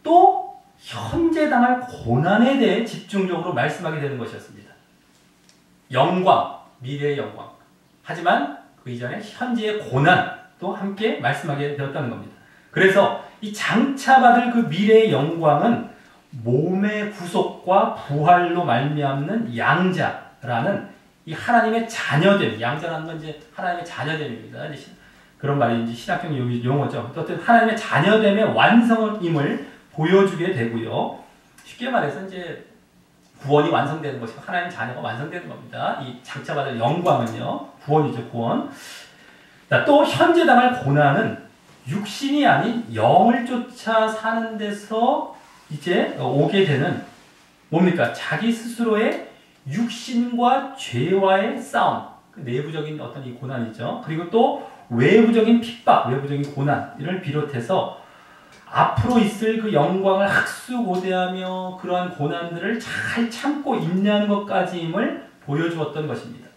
또 현재 당할 고난에 대해 집중적으로 말씀하게 되는 것이었습니다. 영광, 미래의 영광. 하지만 그 이전에 현재의 고난도 함께 말씀하게 되었다는 겁니다. 그래서 이 장차받을 그 미래의 영광은 몸의 구속과 부활로 말미암는 양자라는 이 하나님의 자녀됨, 양자라는 건 이제 하나님의 자녀됨입니다. 그런 말이 이제 신학적 용어죠. 어쨌든 하나님의 자녀됨의 완성임을 보여주게 되고요. 쉽게 말해서 이제 구원이 완성되는 것이고 하나님의 자녀가 완성되는 겁니다. 이 장차받을 영광은요, 구원이죠, 구원. 또 현재 당할 고난은 육신이 아닌 영을 쫓아 사는 데서 이제 오게 되는 뭡니까? 자기 스스로의 육신과 죄와의 싸움, 그 내부적인 어떤 이 고난이죠. 그리고 또 외부적인 핍박, 외부적인 고난을 비롯해서 앞으로 있을 그 영광을 학수고대하며 그러한 고난들을 잘 참고 인내하는 것까지임을 보여주었던 것입니다.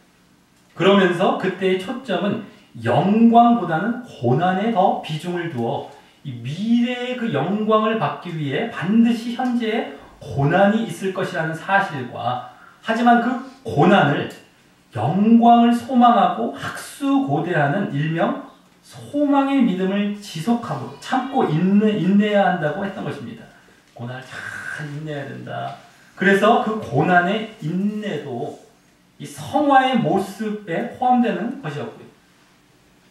그러면서 그때의 초점은 영광보다는 고난에 더 비중을 두어 이 미래의 그 영광을 받기 위해 반드시 현재에 고난이 있을 것이라는 사실과 하지만 그 고난을 영광을 소망하고 학수고대하는 일명 소망의 믿음을 지속하고 참고 인내해야 한다고 했던 것입니다. 고난을 잘 인내해야 된다. 그래서 그 고난의 인내도 이 성화의 모습에 포함되는 것이었고요.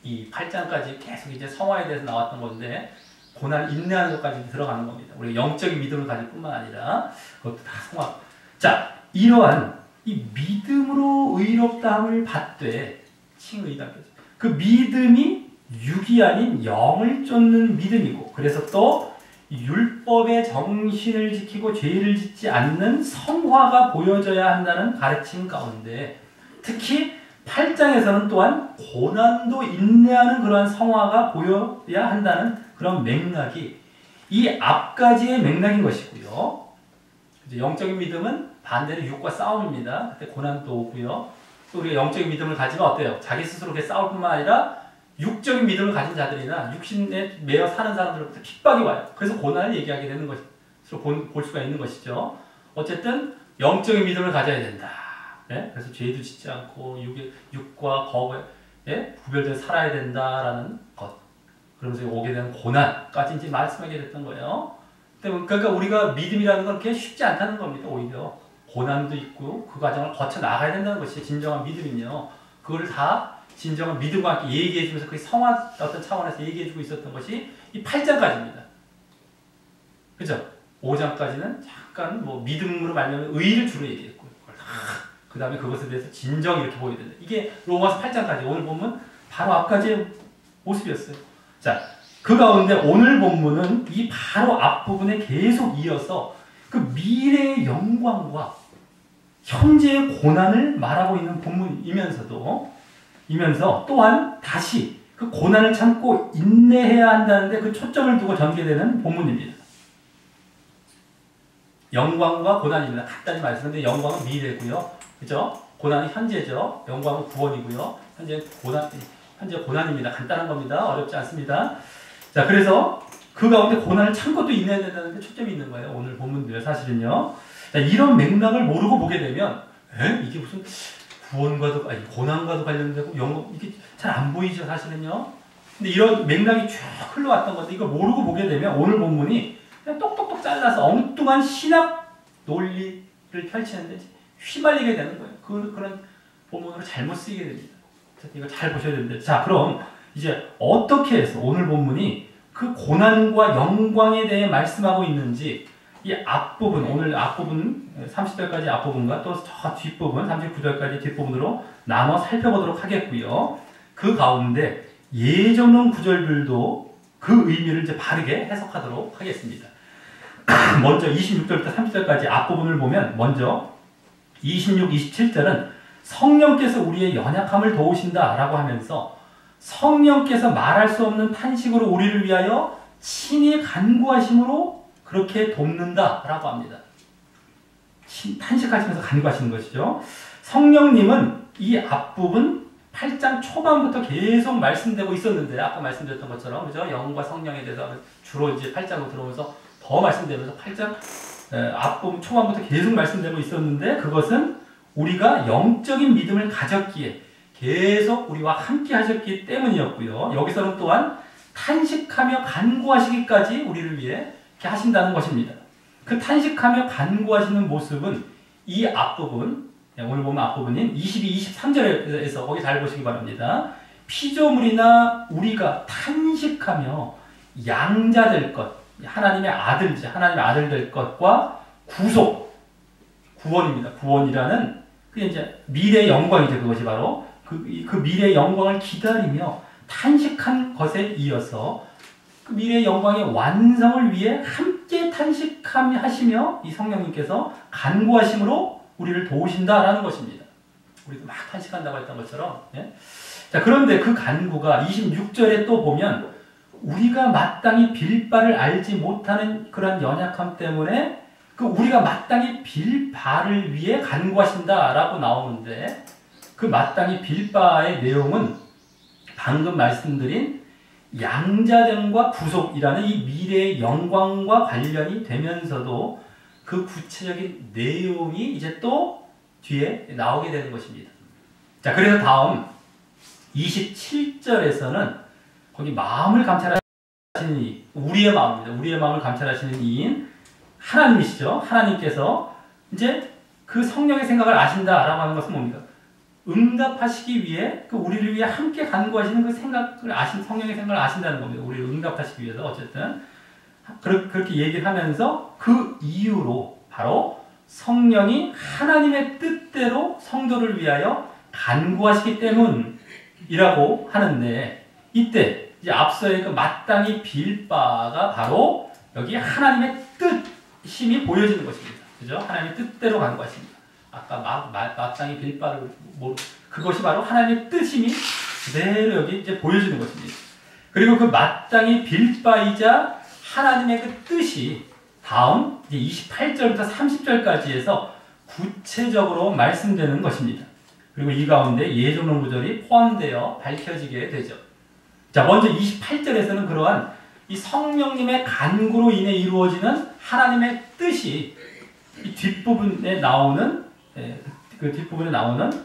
이 8장까지 계속 이제 성화에 대해서 나왔던 건데 고난을 인내하는 것까지 들어가는 겁니다. 우리가 영적인 믿음을 가질 뿐만 아니라 그것도 다 성화. 자, 이러한 이 믿음으로 의롭다함을 받되 칭의답니다. 그 믿음이 육이 아닌 영을 쫓는 믿음이고 그래서 또 율법의 정신을 지키고 죄를 짓지 않는 성화가 보여져야 한다는 가르침 가운데 특히 8장에서는 또한 고난도 인내하는 그러한 성화가 보여야 한다는 그런 맥락이 이 앞가지의 맥락인 것이고요. 이제 영적인 믿음은 반대로 육과 싸움입니다. 그때 고난도 오고요. 또 우리가 영적인 믿음을 가지면 어때요? 자기 스스로 싸울 뿐만 아니라 육적인 믿음을 가진 자들이나 육신에 매여 사는 사람들로부터 핍박이 와요. 그래서 고난을 얘기하게 되는 것으로 볼 수가 있는 것이죠. 어쨌든 영적인 믿음을 가져야 된다. 네? 그래서 죄도 짓지 않고 육과 거에 구별되어 살아야 된다라는 것. 그러면서 오게 되는 고난까지 이제 말씀하게 됐던 거예요. 그러니까 우리가 믿음이라는 건 그렇게 쉽지 않다는 겁니다. 오히려 고난도 있고 그 과정을 거쳐 나가야 된다는 것이 진정한 믿음이요. 그거를 다 진정한 믿음과 함께 얘기해주면서 그 성화 어떤 차원에서 얘기해주고 있었던 것이 이 8장까지입니다. 그죠? 5장까지는 잠깐 뭐 믿음으로 말하면 의를 주로 얘기했고요. 그 다음에 그것에 대해서 진정 이렇게 보여야 된다. 이게 로마서 8장까지 오늘 본문 바로 앞까지의 모습이었어요. 자, 그 가운데 오늘 본문은 이 바로 앞부분에 계속 이어서 그 미래의 영광과 현재의 고난을 말하고 있는 본문이면서 또한 다시 그 고난을 참고 인내해야 한다는데 그 초점을 두고 전개되는 본문입니다. 영광과 고난입니다. 간단히 말씀드리는데 영광은 미래고요. 그죠? 고난은 현재죠. 영광은 구원이고요. 현재 고난입니다. 간단한 겁니다. 어렵지 않습니다. 자, 그래서 그 가운데 고난을 참고 또 인내해야 된다는 데 초점이 있는 거예요. 오늘 본문도요. 사실은요. 자, 이런 맥락을 모르고 보게 되면 이게 무슨 구원과도 아니 고난과도 관련되고 영광 이게 잘 안 보이죠. 사실은요. 근데 이런 맥락이 쭉 흘러왔던 건데 이걸 모르고 보게 되면 오늘 본문이 그냥 똑똑똑 잘라서 엉뚱한 신학 논리를 펼치는데 휘말리게 되는 거예요. 그런 본문으로 잘못 쓰이게 됩니다. 이거 잘 보셔야 됩니다. 자, 그럼 이제 어떻게 해서 오늘 본문이 그 고난과 영광에 대해 말씀하고 있는지 이 앞부분, 오늘 앞부분 30절까지 앞부분과 또 저 뒷부분 39절까지 뒷부분으로 나눠 살펴보도록 하겠고요. 그 가운데 예정론 구절들도 그 의미를 이제 바르게 해석하도록 하겠습니다. 먼저 26절부터 30절까지 앞부분을 보면 먼저 26, 27절은 성령께서 우리의 연약함을 도우신다 라고 하면서 성령께서 말할 수 없는 탄식으로 우리를 위하여 친히 간구하심으로 그렇게 돕는다라고 합니다. 탄식하시면서 간구하시는 것이죠. 성령님은 이 앞부분 8장 초반부터 계속 말씀되고 있었는데, 아까 말씀드렸던 것처럼, 그죠? 영과 성령에 대해서 주로 이제 8장으로 들어오면서 더 말씀되면서 8장 앞부분 초반부터 계속 말씀되고 있었는데, 그것은 우리가 영적인 믿음을 가졌기에 계속 우리와 함께 하셨기 때문이었고요. 여기서는 또한 탄식하며 간구하시기까지 우리를 위해 이렇게 하신다는 것입니다. 그 탄식하며 간구하시는 모습은 이 앞부분, 오늘 보면 앞부분인 22, 23절에서 거기 잘 보시기 바랍니다. 피조물이나 우리가 탄식하며 양자될 것, 하나님의 아들 될 것과 구원입니다. 구원이라는 그 이제 미래의 영광이죠. 그것이 바로 그 미래의 영광을 기다리며 탄식한 것에 이어서 그 미래의 영광의 완성을 위해 함께 탄식하시며 이 성령님께서 간구하심으로 우리를 도우신다라는 것입니다. 우리도 막 탄식한다고 했던 것처럼. 예? 자, 그런데 그 간구가 26절에 또 보면 우리가 마땅히 빌 바를 알지 못하는 그런 연약함 때문에 그 우리가 마땅히 빌 바를 위해 간구하신다라고 나오는데, 그 마땅히 빌 바의 내용은 방금 말씀드린 양자됨과 구속이라는 이 미래의 영광과 관련이 되면서도 그 구체적인 내용이 이제 또 뒤에 나오게 되는 것입니다. 자, 그래서 다음 27절에서는 거기 마음을 감찰하시는 이, 우리의 마음입니다. 우리의 마음을 감찰하시는 이인 하나님이시죠. 하나님께서 이제 그 성령의 생각을 아신다라고 하는 것은 뭡니까? 응답하시기 위해 그 우리를 위해 함께 간구하시는 그 생각을 성령의 생각을 아신다는 겁니다. 우리를 응답하시기 위해서 어쨌든 그렇게 얘기를 하면서 그 이유로 바로 성령이 하나님의 뜻대로 성도를 위하여 간구하시기 때문이라고 하는데, 이때 이제 앞서의 그 마땅히 빌 바가 바로 여기 하나님의 뜻심이 보여지는 것입니다. 그죠? 하나님의 뜻대로 간구하십니다. 아까 마땅히 빌 바를 그것이 바로 하나님의 뜻임이 그대로 여기 이제 보여지는 것입니다. 그리고 그 마땅히 빌 바이자 하나님의 그 뜻이 다음 이제 28절부터 30절까지 해서 구체적으로 말씀되는 것입니다. 그리고 이 가운데 예정론 구절이 포함되어 밝혀지게 되죠. 자, 먼저 28절에서는 그러한 이 성령님의 간구로 인해 이루어지는 하나님의 뜻이 이 뒷부분에 나오는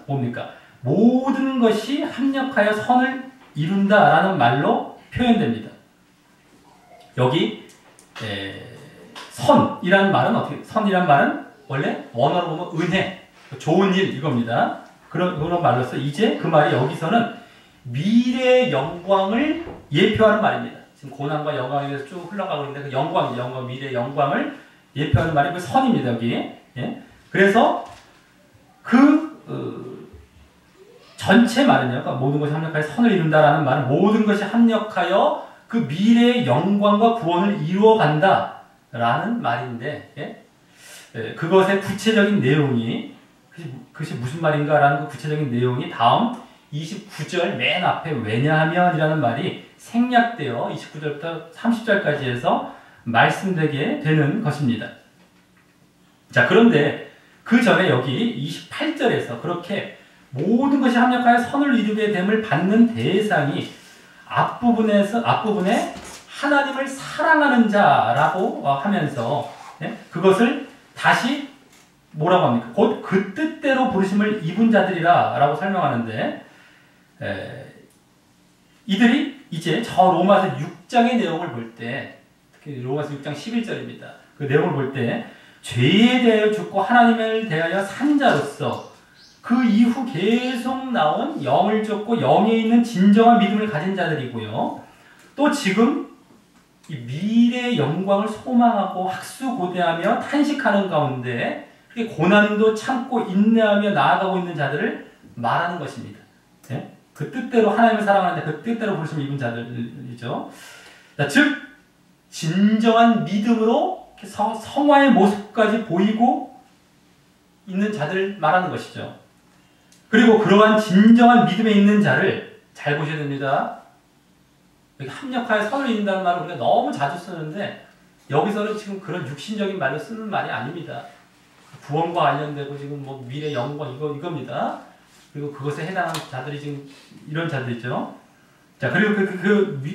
뭡니까? 모든 것이 합력하여 선을 이룬다라는 말로 표현됩니다. 여기 선이라는 말은 어떻게? 선이라는 말은 원래 원어로 보면 은혜, 좋은 일 이겁니다. 그런 말로서 이제 그 말이 여기서는 미래의 영광을 예표하는 말입니다. 지금 고난과 영광에 대해서 쭉 흘러가고 있는데 그 영광, 미래의 영광을 예표하는 말이 그 선입니다. 여기. 예? 그래서 전체 말은요, 그러니까 모든 것이 합력하여 선을 이룬다라는 말은 모든 것이 합력하여 그 미래의 영광과 구원을 이루어간다라는 말인데, 예? 그것의 구체적인 내용이 그것이 무슨 말인가라는 그 구체적인 내용이 다음 29절 맨 앞에 왜냐하면이라는 말이 생략되어 29절부터 30절까지 해서 말씀되게 되는 것입니다. 자, 그런데 그 전에 여기 28절에서 그렇게 모든 것이 합력하여 선을 이루게 됨을 받는 대상이 앞부분에 하나님을 사랑하는 자라고 하면서, 네? 그것을 다시 뭐라고 합니까? 곧 그 뜻대로 부르심을 입은 자들이라 라고 설명하는데, 이들이 이제 저 로마서 6장의 내용을 볼 때, 특히 로마서 6장 11절입니다. 그 내용을 볼 때 죄에 대하여 죽고 하나님을 대하여 산 자로서 그 이후 계속 나온 영을 쫓고 영에 있는 진정한 믿음을 가진 자들이고요. 또 지금 이 미래의 영광을 소망하고 학수고대하며 탄식하는 가운데 고난도 참고 인내하며 나아가고 있는 자들을 말하는 것입니다. 네? 그 뜻대로 하나님을 사랑하는데 그 뜻대로 부르심을 입은 자들이죠. 즉 진정한 믿음으로 성화의 모습까지 보이고 있는 자들을 말하는 것이죠. 그리고 그러한 진정한 믿음에 있는 자를 잘 보셔야 됩니다. 여기 합력하여 선을 이룬다는 말을 우리가 너무 자주 쓰는데 여기서는 지금 그런 육신적인 말로 쓰는 말이 아닙니다. 구원과 관련되고 지금 뭐 미래 영광 이겁니다. 그리고 그것에 해당하는 자들이 지금 이런 자들이죠. 자, 그리고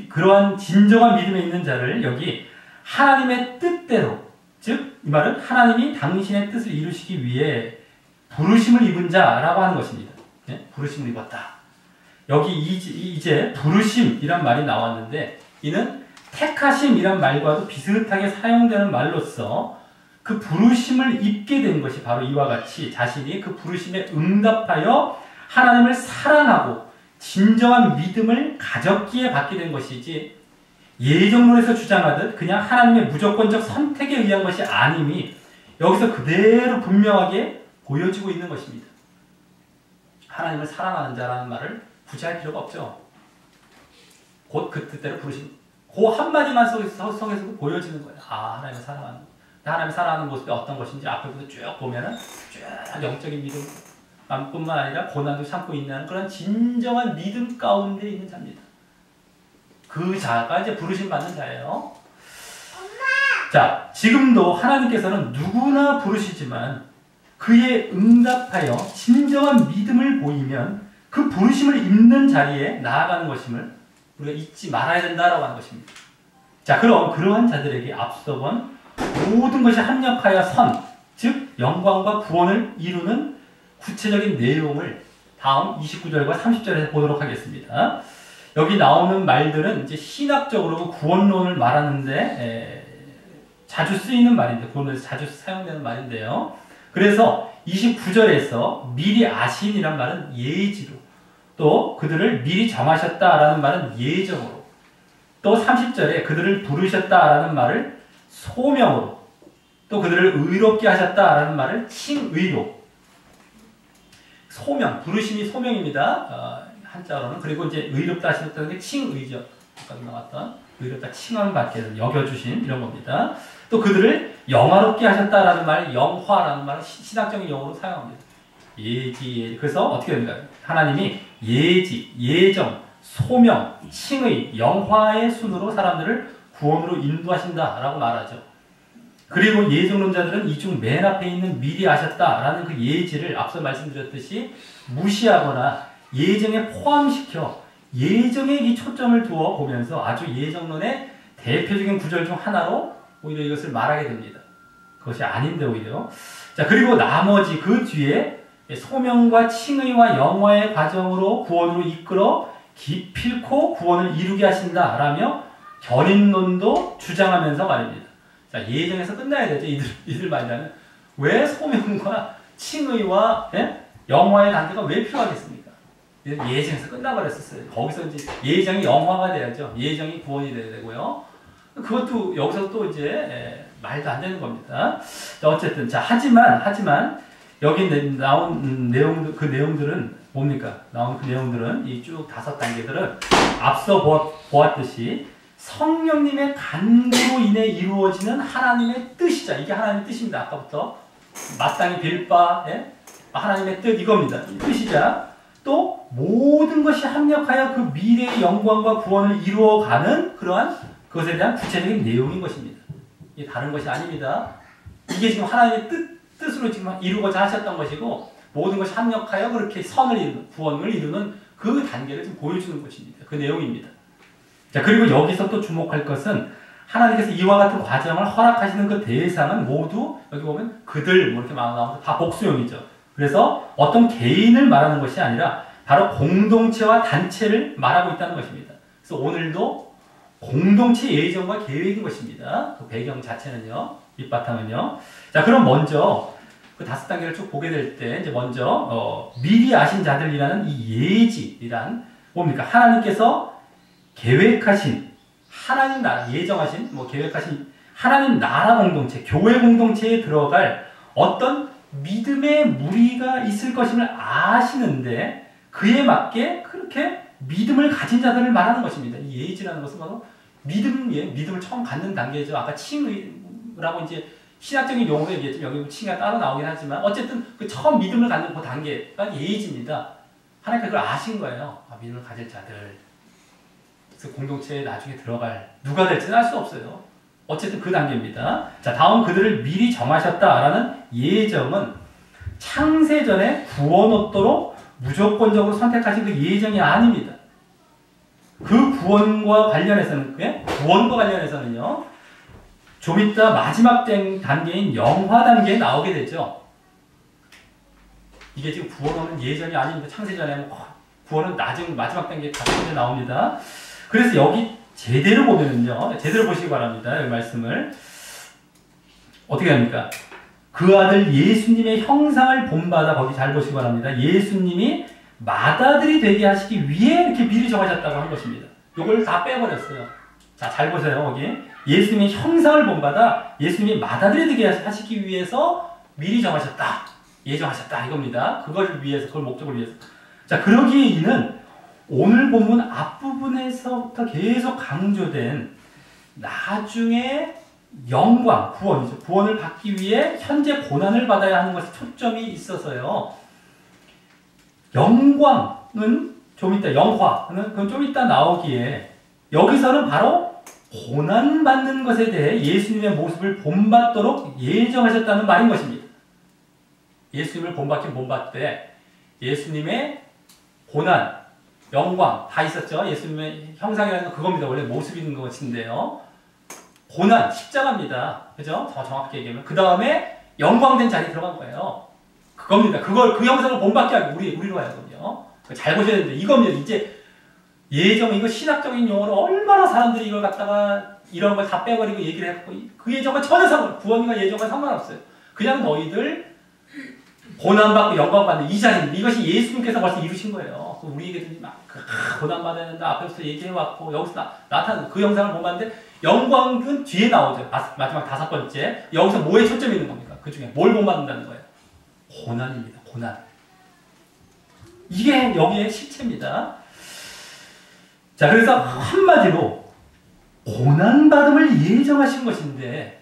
그러한 진정한 믿음에 있는 자를 여기 하나님의 뜻대로, 즉 이 말은 하나님이 당신의 뜻을 이루시기 위해 부르심을 입은 자라고 하는 것입니다. 네? 부르심을 입었다. 여기 이제 부르심이란 말이 나왔는데 이는 택하심이란 말과도 비슷하게 사용되는 말로서 그 부르심을 입게 된 것이 바로 이와 같이 자신이 그 부르심에 응답하여 하나님을 사랑하고 진정한 믿음을 가졌기에 받게 된 것이지 예정론에서 주장하듯 그냥 하나님의 무조건적 선택에 의한 것이 아님이 여기서 그대로 분명하게 보여지고 있는 것입니다. 하나님을 사랑하는 자라는 말을 굳이 할 필요가 없죠. 곧 그 뜻대로 부르심. 그 한마디만 속에서도 보여지는 거예요. 아, 하나님을 사랑하는 거. 하나님을 사랑하는 모습이 어떤 것인지 앞에부터 쭉 보면은 쭉 영적인 믿음 뿐만 아니라 고난도 참고 있는 그런 진정한 믿음 가운데 있는 자입니다. 그 자가 이제 부르심 받는 자예요. 자, 지금도 하나님께서는 누구나 부르시지만 그에 응답하여 진정한 믿음을 보이면 그 부르심을 입는 자리에 나아가는 것임을 우리가 잊지 말아야 된다라고 하는 것입니다. 자, 그럼 그러한 자들에게 앞서 본 모든 것이 합력하여 선, 즉 영광과 구원을 이루는 구체적인 내용을 다음 29절과 30절에서 보도록 하겠습니다. 여기 나오는 말들은 이제 신학적으로 구원론을 말하는데 자주 쓰이는 말인데, 구원론에서 자주 사용되는 말인데요. 그래서 29절에서 미리 아신이란 말은 예지로, 또 그들을 미리 정하셨다라는 말은 예정으로, 또 30절에 그들을 부르셨다라는 말을 소명으로, 또 그들을 의롭게 하셨다라는 말을 칭의로, 소명, 부르심이 소명입니다. 한자로는. 그리고 이제 의롭다 하셨다는 게 칭의죠. 아까 나왔던 의롭다 칭함 받게 여겨주신 이런 겁니다. 또 그들을 영화롭게 하셨다라는 말, 영화라는 말은 신학적인 용어로 사용합니다. 예지. 그래서 어떻게 됩니까? 하나님이 예지, 예정, 소명, 칭의, 영화의 순으로 사람들을 구원으로 인도하신다라고 말하죠. 그리고 예정론자들은 이 중 맨 앞에 있는 미리 아셨다라는 그 예지를 앞서 말씀드렸듯이 무시하거나 예정에 포함시켜 예정에 이 초점을 두어 보면서 아주 예정론의 대표적인 구절 중 하나로 오히려 이것을 말하게 됩니다. 그것이 아닌데 오히려. 자, 그리고 나머지 그 뒤에 소명과 칭의와 영화의 과정으로 구원으로 이끌어 기필코 구원을 이루게 하신다라며 견인론도 주장하면서 말입니다. 자, 예정에서 끝나야 되죠. 이들 말이라는. 왜 소명과 칭의와 영화의 단계가 왜 필요하겠습니까? 예정에서 끝나버렸었어요. 거기서 이제 예정이 영화가 돼야죠. 예정이 구원이 돼야 되고요. 그것도 여기서 또 이제 말도 안 되는 겁니다. 자, 어쨌든 자, 하지만 여기 나온 그 내용들은 뭡니까? 나온 그 내용들은 이 쭉 5단계들은 앞서 보았듯이 성령님의 간구로 인해 이루어지는 하나님의 뜻이자. 이게 하나님의 뜻입니다. 아까부터 마땅히 빌 바 하나님의 뜻 이겁니다. 이 뜻이자 또 모든 것이 합력하여 그 미래의 영광과 구원을 이루어가는 그러한 그것에 대한 구체적인 내용인 것입니다. 이게 다른 것이 아닙니다. 이게 지금 하나님의 뜻으로 지금 이루고자 하셨던 것이고 모든 것이 합력하여 그렇게 선을 이루는, 구원을 이루는 그 단계를 지금 보여주는 것입니다. 그 내용입니다. 자, 그리고 여기서 또 주목할 것은 하나님께서 이와 같은 과정을 허락하시는 그 대상은 모두 여기 보면 그들 뭐 이렇게 나오면 다 복수형이죠. 그래서 어떤 개인을 말하는 것이 아니라 바로 공동체와 단체를 말하고 있다는 것입니다. 그래서 오늘도 공동체 예정과 계획인 것입니다. 그 배경 자체는요, 밑바탕은요. 자, 그럼 먼저 그 5단계를 쭉 보게 될 때 이제 먼저 미리 아신 자들이라는 이 예지이란 뭡니까? 하나님께서 계획하신 하나님 나라, 예정하신 계획하신 하나님 나라 공동체, 교회 공동체에 들어갈 어떤 믿음의 무리가 있을 것임을 아시는데 그에 맞게 그렇게 믿음을 가진 자들을 말하는 것입니다. 이 예지라는 것은 바로 믿음을 처음 갖는 단계죠. 아까 칭의라고 이제 신학적인 용어로 얘기했지만 여기 칭의가 따로 나오긴 하지만 어쨌든 그 처음 믿음을 갖는 그 단계가 예지입니다. 하나님께서 그걸 아신 거예요. 아, 믿음을 가질 자들. 그래서 공동체에 나중에 들어갈 누가 될지는 알 수 없어요. 어쨌든 그 단계입니다. 자, 다음 그들을 미리 정하셨다라는 예정은 창세전에 구원 얻도록 무조건적으로 선택하신 그 예정이 아닙니다. 그 구원과 관련해서는요, 좀 이따 마지막 단계인 영화 단계에 나오게 되죠. 이게 지금 구원은 예정이 아닙니다. 창세전에 구원은 마지막 단계에 가서 나옵니다. 그래서 여기 제대로 보면은요, 제대로 보시기 바랍니다. 이 말씀을. 어떻게 합니까? 그 아들 예수님의 형상을 본받아, 거기 잘 보시기 바랍니다. 예수님이 맏아들이 되게 하시기 위해 이렇게 미리 정하셨다고 한 것입니다. 이걸 다 빼버렸어요. 자, 잘 보세요. 거기. 예수님의 형상을 본받아 예수님이 맏아들이 되게 하시기 위해서 미리 정하셨다. 예정하셨다. 이겁니다. 그걸 위해서, 그걸 목적을 위해서. 자, 그러기에 이는 오늘 본문 앞부분에서부터 계속 강조된 나중에 영광, 구원이죠. 구원을 받기 위해 현재 고난을 받아야 하는 것에 초점이 있어서요. 영광은 좀 이따, 영화는 그건 좀 이따 나오기에 여기서는 바로 고난받는 것에 대해 예수님의 모습을 본받도록 예정하셨다는 말인 것입니다. 예수님을 본받긴 본받되 예수님의 고난, 영광 다 있었죠. 예수님의 형상이라는 건 그겁니다. 원래 모습 있는 것인데요. 고난, 십자가입니다. 그죠? 더 정확히 얘기하면. 그 다음에 영광된 자리에 들어간 거예요. 그겁니다. 그 형상을 본받게 하고, 우리로 하여금요. 잘 보셔야 되는데, 이겁니다. 이제 예정, 이거 신학적인 용어로 얼마나 사람들이 이걸 갖다가 이런 걸 다 빼버리고 얘기를 했고, 그 예정과 전혀 구원과 예정과 상관없어요. 그냥 너희들 고난받고 영광받는 이 자리입니다. 이것이 예수님께서 벌써 이루신 거예요. 우리에게도 막 고난받아야 된다. 앞에서 얘기해왔고, 여기서 나타나는 그 영상을 본봤는데, 영광은 뒤에 나오죠. 마지막 5번째. 여기서 뭐에 초점이 있는 겁니까? 그 중에 뭘 본받는다는 거예요? 고난입니다. 고난. 이게 여기의 실체입니다. 자, 그래서 한마디로 고난받음을 예정하신 것인데,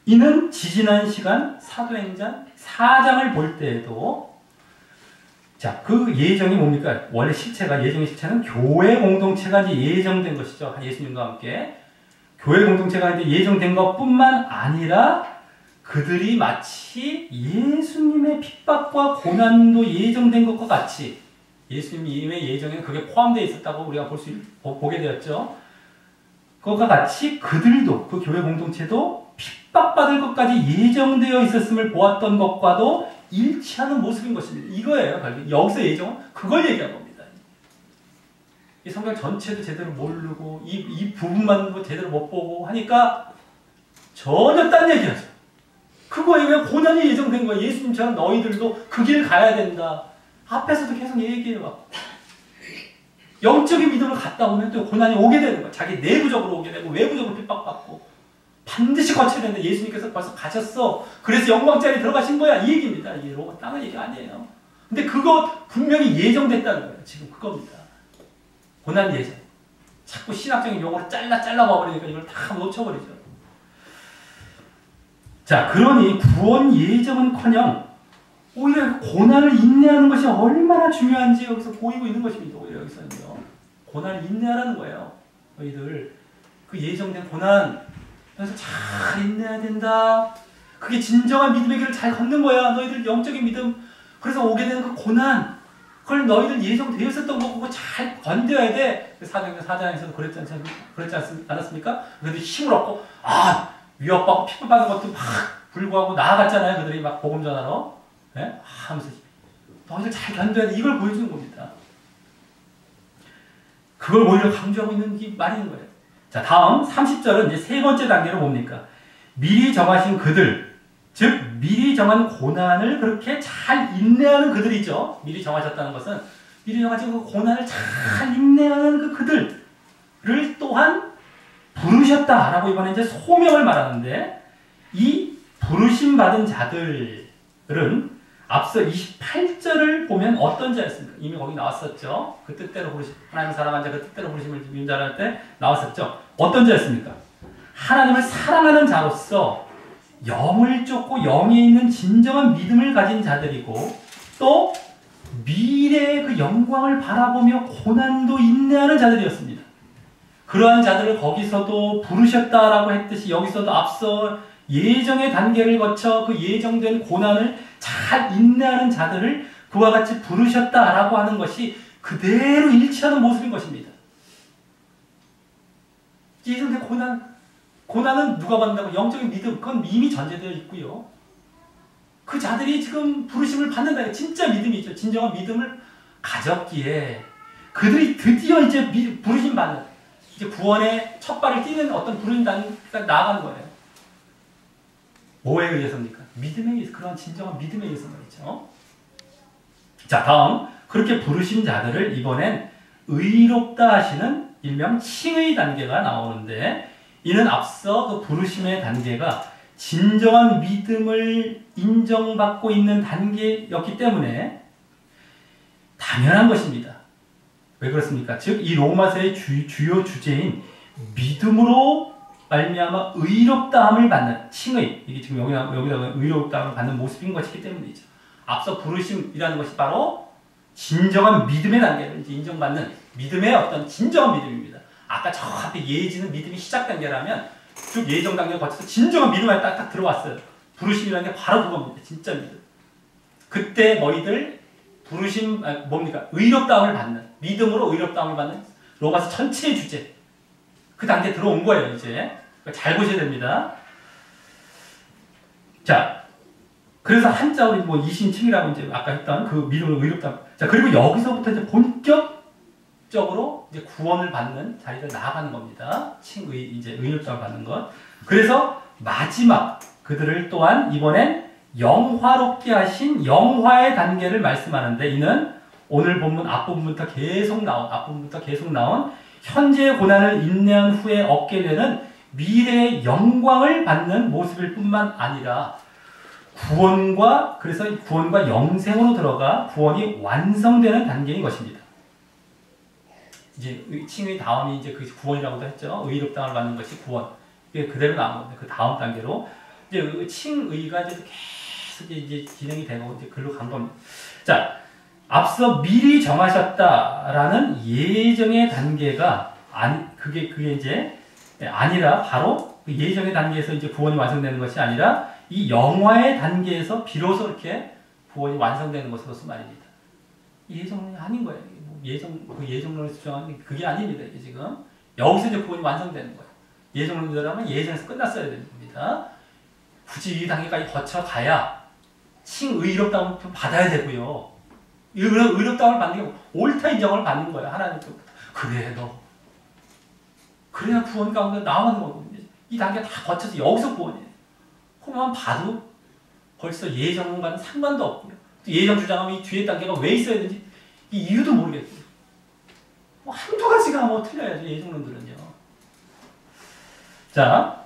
이는 지지난 시간 사도행전 4장을 볼 때에도, 자, 그 예정이 뭡니까? 원래 예정의 실체는 교회 공동체가 이제 예정된 것이죠. 예수님과 함께. 교회 공동체가 이제 예정된 것 뿐만 아니라 그들이 마치 예수님의 핍박과 고난도 예정된 것과 같이 예수님의 예정에는 그게 포함되어 있었다고 우리가 보게 되었죠. 그것과 같이 그들도, 그 교회 공동체도 핍박받을 것까지 예정되어 있었음을 보았던 것과도 일치하는 모습인 것입니다. 이거예요. 여기서 예정은 그걸 얘기한 겁니다. 이 성경 전체도 제대로 모르고 이 부분만 제대로 못 보고 하니까 전혀 딴 얘기하죠. 그거에 왜 고난이 예정된 거야. 예수님처럼 너희들도 그 길 가야 된다. 앞에서도 계속 얘기해왔고, 영적인 믿음을 갖다 보면 또 고난이 오게 되는 거야. 자기 내부적으로 오게 되고 외부적으로 핍박받고 반드시 거쳐야 되는데 예수님께서 벌써 가셨어. 그래서 영광자리에 들어가신 거야. 이 얘기입니다. 이게 다른 얘기 아니에요. 근데 그거 분명히 예정됐다는 거예요. 지금 그겁니다. 고난 예정. 자꾸 신학적인 용어를 잘라버리니까 이걸 다 놓쳐버리죠. 자, 그러니 구원 예정은커녕 오히려 고난을 인내하는 것이 얼마나 중요한지 여기서 보이고 있는 것입니다. 오히려 여기서는요. 고난을 인내하라는 거예요. 너희들 그 예정된 고난 그래서 잘 인내해야 된다. 그게 진정한 믿음의 길을 잘 걷는 거야. 너희들 영적인 믿음. 그래서 오게 되는 그 고난 그걸 너희들 예정되어 있었던 거고 그거 잘 건뎌야 돼. 사도행전 4장에서도 그랬지 않았습니까? 그래도 힘을 얻고 위협받고 핍박받는 것도 막 불구하고 나아갔잖아요. 그들이 막 복음 전하러. 네? 하면서 너희들 잘 견뎌야 돼. 이걸 보여주는 겁니다. 그걸 오히려 강조하고 있는 게 말인 거예요. 자, 다음 30절은 이제 세 번째 단계로 뭡니까? 미리 정하신 그들, 즉 미리 정한 고난을 그렇게 잘 인내하는 그들이죠. 미리 정하셨다는 것은 미리 정하신 그 고난을 잘 인내하는 그 그들을 또한 부르셨다라고 이번에 이제 소명을 말하는데, 이 부르심 받은 자들은 앞서 28절을 보면 어떤 자였습니까? 이미 거기 나왔었죠. 그 뜻대로 하나님을 사랑한 자, 그 뜻대로 부르심을 입은 자랄 때 나왔었죠. 어떤 자였습니까? 하나님을 사랑하는 자로서 영을 쫓고 영에 있는 진정한 믿음을 가진 자들이고, 또 미래의 그 영광을 바라보며 고난도 인내하는 자들이었습니다. 그러한 자들을 거기서도 부르셨다라고 했듯이 여기서도 앞서 예정의 단계를 거쳐 그 예정된 고난을 잘 인내하는 자들을 그와 같이 부르셨다라고 하는 것이 그대로 일치하는 모습인 것입니다. 예정된 고난은 누가 받는다고? 영적인 믿음, 그건 이미 전제되어 있고요. 그 자들이 지금 부르심을 받는다. 진짜 믿음이죠. 진정한 믿음을 가졌기에 그들이 드디어 이제 부르심 받는, 이제 구원의 첫 발을 띄는 어떤 부르심 단계까지 나아가는 거예요. 뭐에 의해서입니까? 믿음에 의해서, 그런 진정한 믿음에 의해서 말이죠. 자, 다음 그렇게 부르신 자들을 이번엔 의롭다 하시는 일명 칭의 단계가 나오는데, 이는 앞서 그 부르심의 단계가 진정한 믿음을 인정받고 있는 단계였기 때문에 당연한 것입니다. 왜 그렇습니까? 즉 이 로마서의 주요 주제인 믿음으로 말미암아 의롭다함을 받는 칭의, 이게 지금 여기다가 의롭다함을 받는 모습인 것이기 때문이죠. 앞서 부르심이라는 것이 바로 진정한 믿음의 단계를 이제 인정받는 믿음의 어떤 진정한 믿음입니다. 아까 저 앞에 예지는 믿음이 시작 단계라면 쭉 예정 단계를 거쳐서 진정한 믿음에 딱 들어왔어요. 부르심이라는 게 바로 그겁니다. 진짜 믿음. 그때 너희들 부르심, 뭡니까? 의롭다함을 받는, 믿음으로 의롭다함을 받는 로마서 전체의 주제. 그 단계에 들어온 거예요, 이제. 잘 보셔야 됩니다. 자, 그래서 한자로 뭐 이신칭이라고 이제 아까 했던 그 믿음으로 의롭다. 자, 그리고 여기서부터 이제 본격적으로 이제 구원을 받는 자리를 나아가는 겁니다. 이제 의롭다를 받는 것. 그래서 마지막 그들을 또한 이번엔 영화롭게 하신 영화의 단계를 말씀하는데, 이는 오늘 본문 앞부분부터 계속 나온 현재의 고난을 인내한 후에 얻게 되는 미래의 영광을 받는 모습일 뿐만 아니라 그래서 구원과 영생으로 들어가 구원이 완성되는 단계인 것입니다. 이제 칭의 다음이 이제 그 구원이라고도 했죠. 의롭다함을 받는 것이 구원. 이게 그대로 나온 건데, 그 다음 단계로 이제 칭의가 이제 계속 이제 진행이 되고 이제 글로 간 겁니다. 자, 앞서 미리 정하셨다라는 예정의 단계가 그게 이제 아니라 바로 그 예정의 단계에서 이제 구원이 완성되는 것이 아니라 이 영화의 단계에서 비로소 이렇게 구원이 완성되는 것으로서 말입니다. 예정론이 아닌 거예요. 그 예정론을 주장하는 게 그게 아닙니다. 이게 지금 여기서 이제 구원이 완성되는 거예요. 예정론이라면 예정에서 끝났어야 됩니다. 굳이 이 단계까지 거쳐가야 칭의롭다움을 받아야 되고요. 의롭다움을 받는 게 옳다 인정을 받는 거예요. 하나님께부터. 그래, 너. 그래야 구원 가운데 나오는 거거든요. 이 단계 다 거쳐서 여기서 구원이에요. 그러면 봐도 벌써 예정과는 상관도 없고요. 또 예정 주장하면 이 뒤에 단계가 왜 있어야 되는지 이 이유도 모르겠고요. 뭐 한두 가지가 뭐 틀려야죠. 예정론들은요. 자,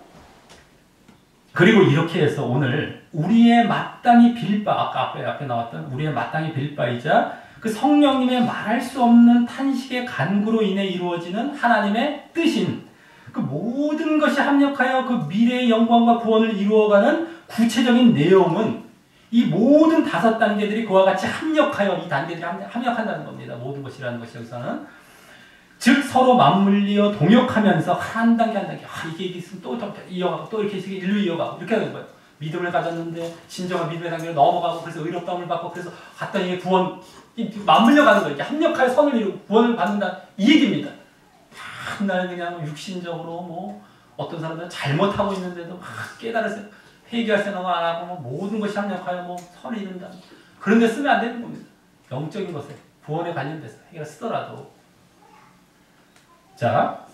그리고 이렇게 해서 오늘 우리의 마땅히 빌 바, 아까 앞에 나왔던 우리의 마땅히 빌 바이자 그 성령님의 말할 수 없는 탄식의 간구로 인해 이루어지는 하나님의 뜻인 그 모든 것이 합력하여 그 미래의 영광과 구원을 이루어가는 구체적인 내용은 이 모든 5단계들이 그와 같이 합력하여 이 단계들이 합력한다는 겁니다. 모든 것이라는 것이 여기서는. 즉 서로 맞물리어 동역하면서 한 단계 한 단계 이게 있으면 또 이어가고 또 이렇게 일로 이어가고 이렇게 하는 거예요. 믿음을 가졌는데 진정한 믿음의 단계로 넘어가고 그래서 의롭다움을 받고 그래서 갔더니 구원 맞물려 가는 거예요. 합력하여 선을 이루고 구원을 받는다 이 얘기입니다. 날 그냥 육신적으로 뭐 어떤 사람들은 잘못하고 있는데도 막 깨달아서 회개할 생각을 안 하고 뭐 모든 것이 합력하여 뭐 선을 이룬다. 그런 데 쓰면 안 되는 겁니다. 영적인 것에 구원에 관련돼서 회개를 쓰더라도. 자,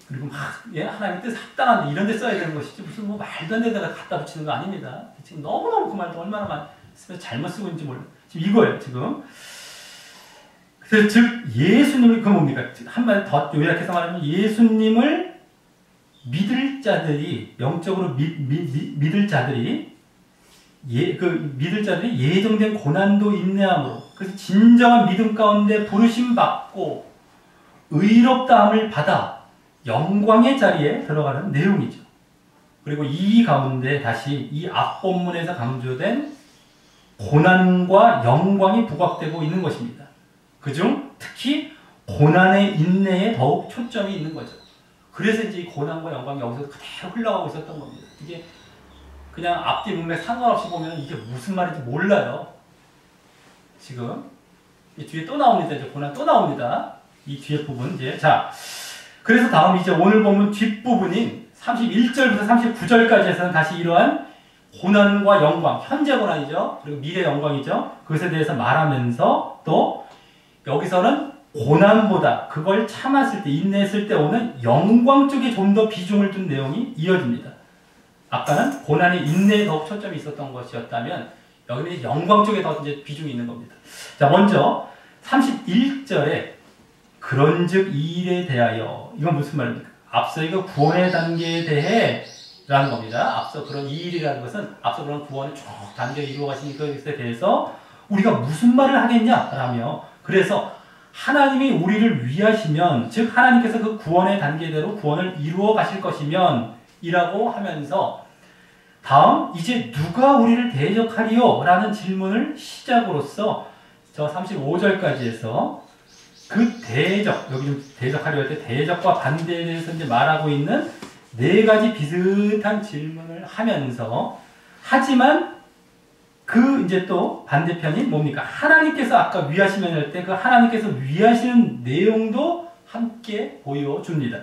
그리고 막 하나님의 뜻에 합당한데 이런 데 써야 되는 것이지 무슨 뭐 말도 안 되는 데다 갖다 붙이는 거 아닙니다. 지금 너무너무 그 말도 얼마나 많이 쓰면서 잘못 쓰고 있는지 몰라요. 지금 이거예요, 지금. 그래서 즉 예수님을 그 뭡니까? 한마디 더 요약해서 말하면 예수님을 믿을 자들이 영적으로 믿을 자들이 믿을 자들이 예정된 고난도 인내함으로 그래서 진정한 믿음 가운데 부르심 받고 의롭다함을 받아 영광의 자리에 들어가는 내용이죠. 그리고 이 가운데 다시 이 앞본문에서 강조된 고난과 영광이 부각되고 있는 것입니다. 그중 특히 고난의 인내에 더욱 초점이 있는 거죠. 그래서 이제 이 고난과 영광이 여기서 그대로 흘러가고 있었던 겁니다. 이게 그냥 앞뒤 문맥 상관없이 보면 이게 무슨 말인지 몰라요. 지금 이 뒤에 또 나옵니다. 이제 고난 또 나옵니다. 이 뒤에 부분 이제 자 그래서 다음 이제 오늘 본문 뒷부분인 31절부터 39절까지에서는 다시 이러한 고난과 영광, 현재 고난이죠. 그리고 미래 영광이죠. 그것에 대해서 말하면서 또 여기서는 고난보다 그걸 참았을 때, 인내했을 때 오는 영광 쪽에 좀 더 비중을 둔 내용이 이어집니다. 아까는 고난의 인내에 더욱 초점이 있었던 것이었다면 여기는 영광 쪽에 더 이제 비중이 있는 겁니다. 자, 먼저 31절에 그런즉 이 일에 대하여 이건 무슨 말입니까? 앞서 이거 구원의 단계에 대해 라는 겁니다. 앞서 그런 이 일이라는 것은 앞서 그런 구원을 쭉 단계에 이루어 가신 것에 대해서 우리가 무슨 말을 하겠냐? 라며 그래서 하나님이 우리를 위하시면 즉 하나님께서 그 구원의 단계대로 구원을 이루어 가실 것이면 이라고 하면서 다음 이제 누가 우리를 대적하리요? 라는 질문을 시작으로서 저 35절까지 해서 그 대적, 여기 좀 대적하려 할 때 대적과 반대에 대해서 이제 말하고 있는 네 가지 비슷한 질문을 하면서 하지만 그 이제 또 반대편이 뭡니까? 하나님께서 아까 위하시면 할 때 그 하나님께서 위하시는 내용도 함께 보여줍니다.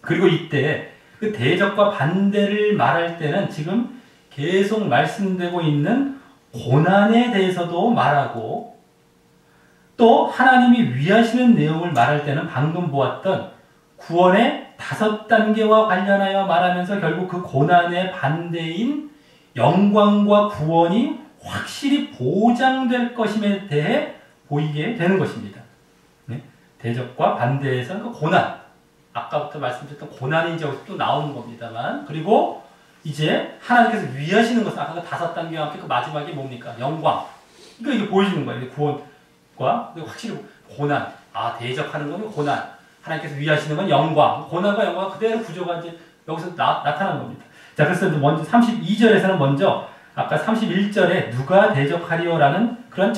그리고 이때 그 대적과 반대를 말할 때는 지금 계속 말씀되고 있는 고난에 대해서도 말하고 또 하나님이 위하시는 내용을 말할 때는 방금 보았던 구원의 5단계와 관련하여 말하면서 결국 그 고난의 반대인 영광과 구원이 확실히 보장될 것임에 대해 보이게 되는 것입니다. 네? 대적과 반대에서는 그 고난, 아까부터 말씀드렸던 고난이 이제 또 나오는 겁니다만 그리고 이제 하나님께서 위하시는 것은 아까 그 5단계와 함께 그 마지막이 뭡니까? 영광. 그러니까 이게 보여주는 거예요. 구원과 확실히 고난, 대적하는 건 고난, 하나님께서 위하시는 건 영광, 고난과 영광 그대로 구조가 이제 여기서 나타나는 겁니다. 자, 그래서 먼저 32절에서는 먼저 아까 31절에 누가 대적하리요라는 그런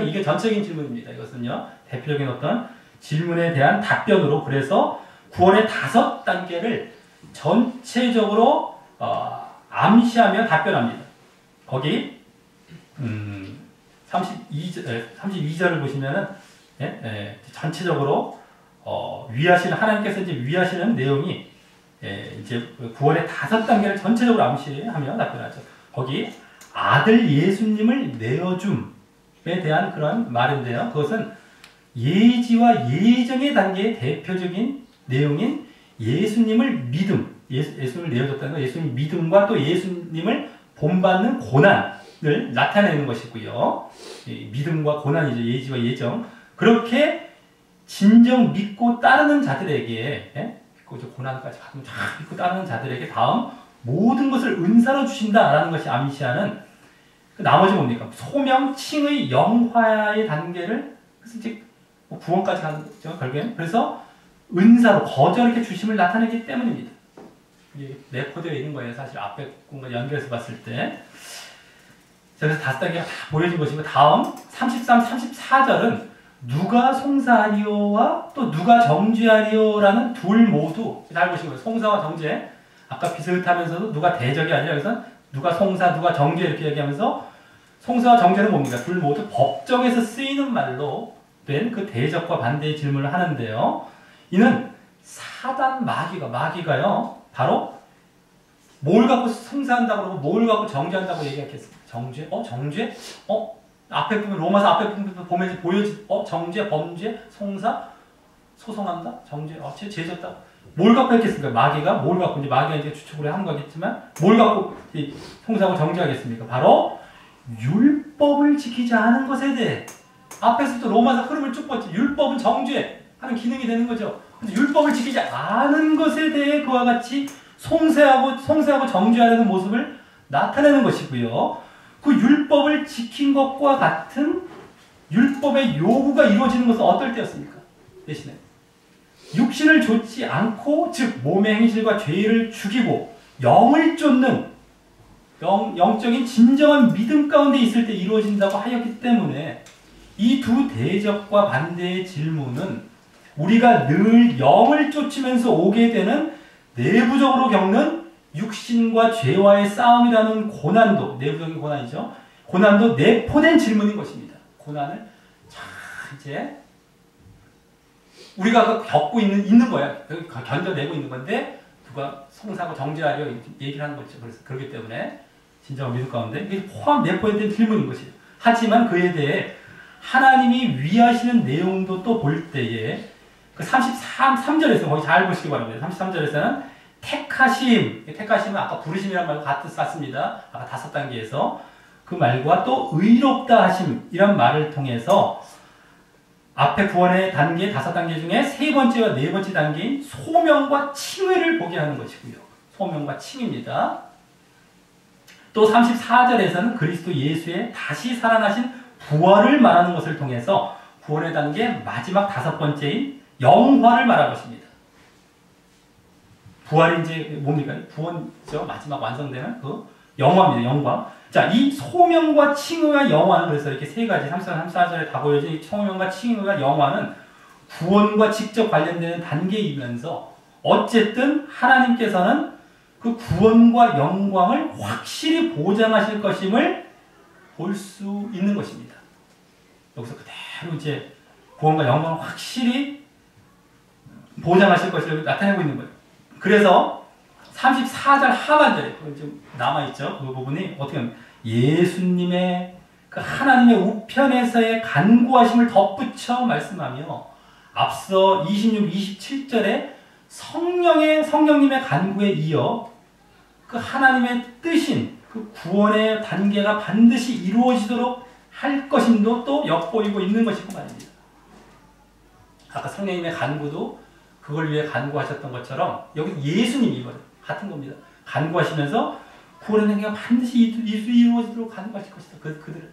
이게 전체적인 질문입니다. 이것은요, 대표적인 어떤 질문에 대한 답변으로 그래서 구원의 5단계를 전체적으로 암시하며 답변합니다. 거기 32절을 보시면은 전체적으로 하나님께서 이제 위하시는 내용이 이제 구원의 5단계를 전체적으로 암시하며 답변하죠. 거기 아들 예수님을 내어줌에 대한 그런 말인데요. 그것은 예지와 예정의 단계의 대표적인 내용인 예수님을 믿음, 예수님을 내어줬다는 건 예수님 믿음과 또 예수님을 본받는 고난을 나타내는 것이고요. 믿음과 고난이죠. 예지와 예정. 그렇게 진정 믿고 따르는 자들에게 고난까지 가끔 쫙 믿고 따르는 자들에게 다음 모든 것을 은사로 주신다라는 것이 암시하는 나머지 뭡니까? 소명, 칭의, 영화의 단계를 그래서 이제 구원까지 가는 거죠. 결국엔 그래서 은사로 거저렇게 주심을 나타내기 때문입니다. 이게 레코드에 있는 거예요. 사실 앞에 공간 연결해서 봤을 때. 그래서 5단계가 다 보여진 것이고 다음 33, 34절은 누가 송사하리오와 또 누가 정죄하리오라는 둘 모두 잘 보시면 송사와 정죄 아까 비슷하면서도 누가 대적이 아니라 여기서 누가 송사 누가 정죄 이렇게 얘기하면서 송사와 정죄는 뭡니까? 둘 모두 법정에서 쓰이는 말로 된 그 대적과 반대의 질문을 하는데요. 이는 사단 마귀가요 바로 뭘 갖고 송사한다고 그러고 뭘 갖고 정죄한다고 얘기하겠습니까? 정죄? 정죄? 앞에 보면 로마서 앞에 보면 정죄, 범죄, 송사, 소송한다, 정죄, 죄졌다. 뭘 갖고 했겠습니까? 마귀가 뭘 갖고 마귀가 이제 추측을 한 거겠지만 뭘 갖고 송사하고 정죄하겠습니까? 바로 율법을 지키지 않은 것에 대해 앞에서도 로마서 흐름을 쭉 봤죠. 율법은 정죄하는 기능이 되는 거죠. 근데 율법을 지키지 않은 것에 대해 그와 같이 송사하고 정죄하려는 모습을 나타내는 것이고요. 그 율법을 지킨 것과 같은 율법의 요구가 이루어지는 것은 어떨 때였습니까? 대신에 육신을 좇지 않고 즉 몸의 행실과 죄를 죽이고 영을 쫓는 영적인 진정한 믿음 가운데 있을 때 이루어진다고 하였기 때문에 이 두 대적과 반대의 질문은 우리가 늘 영을 쫓으면서 오게 되는 내부적으로 겪는 육신과 죄와의 싸움이라는 고난도, 내부적인 고난이죠. 고난도 내포된 질문인 것입니다. 고난을 자 이제 우리가 겪고 있는 거야. 견뎌내고 있는 건데 누가 송사하고 정죄하려 얘기를 하는 거죠. 그래서 그렇기 때문에 진정한 믿음 가운데 이게 내포된 질문인 것이에요. 하지만 그에 대해 하나님이 위하시는 내용도 또 볼 때에 그 33절에서 거기 잘 보시기 바랍니다. 33절에서는 택하심은 아까 부르심이란 말과 같은 쌌습니다. 아까 5단계에서 그 말과 또 의롭다 하심이란 말을 통해서 앞에 구원의 단계 5단계 중에 3번째와 4번째 단계인 소명과 칭의를 보게 하는 것이고요. 소명과 칭입니다. 또 34절에서는 그리스도 예수의 다시 살아나신 부활을 말하는 것을 통해서 구원의 단계 마지막 5번째인 영화를 말할 것입니다. 부활이 이제 뭡니까? 구원이죠. 마지막 완성되는 그 영화입니다. 영화. 자, 이 소명과 칭의와 영화는 그래서 이렇게 3가지 34절에 다 보여진 이 소명과 칭의와 영화는 구원과 직접 관련되는 단계이면서 어쨌든 하나님께서는 그 구원과 영광을 확실히 보장하실 것임을 볼 수 있는 것입니다. 여기서 그대로 이제 구원과 영광을 확실히 보장하실 것을 나타내고 있는 거예요. 그래서 34절 하반절에 좀 남아있죠. 그 부분이 어떻게 하면 예수님의 그 하나님의 우편에서의 간구하심을 덧붙여 말씀하며 앞서 26, 27절에 성령님의 간구에 이어 그 하나님의 뜻인 그 구원의 단계가 반드시 이루어지도록 할 것임도 또 엿보이고 있는 것이고 말입니다. 아까 성령님의 간구도 그걸 위해 간구하셨던 것처럼 여기 예수님이 같은 겁니다. 간구하시면서 구원의 단계가 반드시 이루어지도록 간구하실 것이다. 그들을.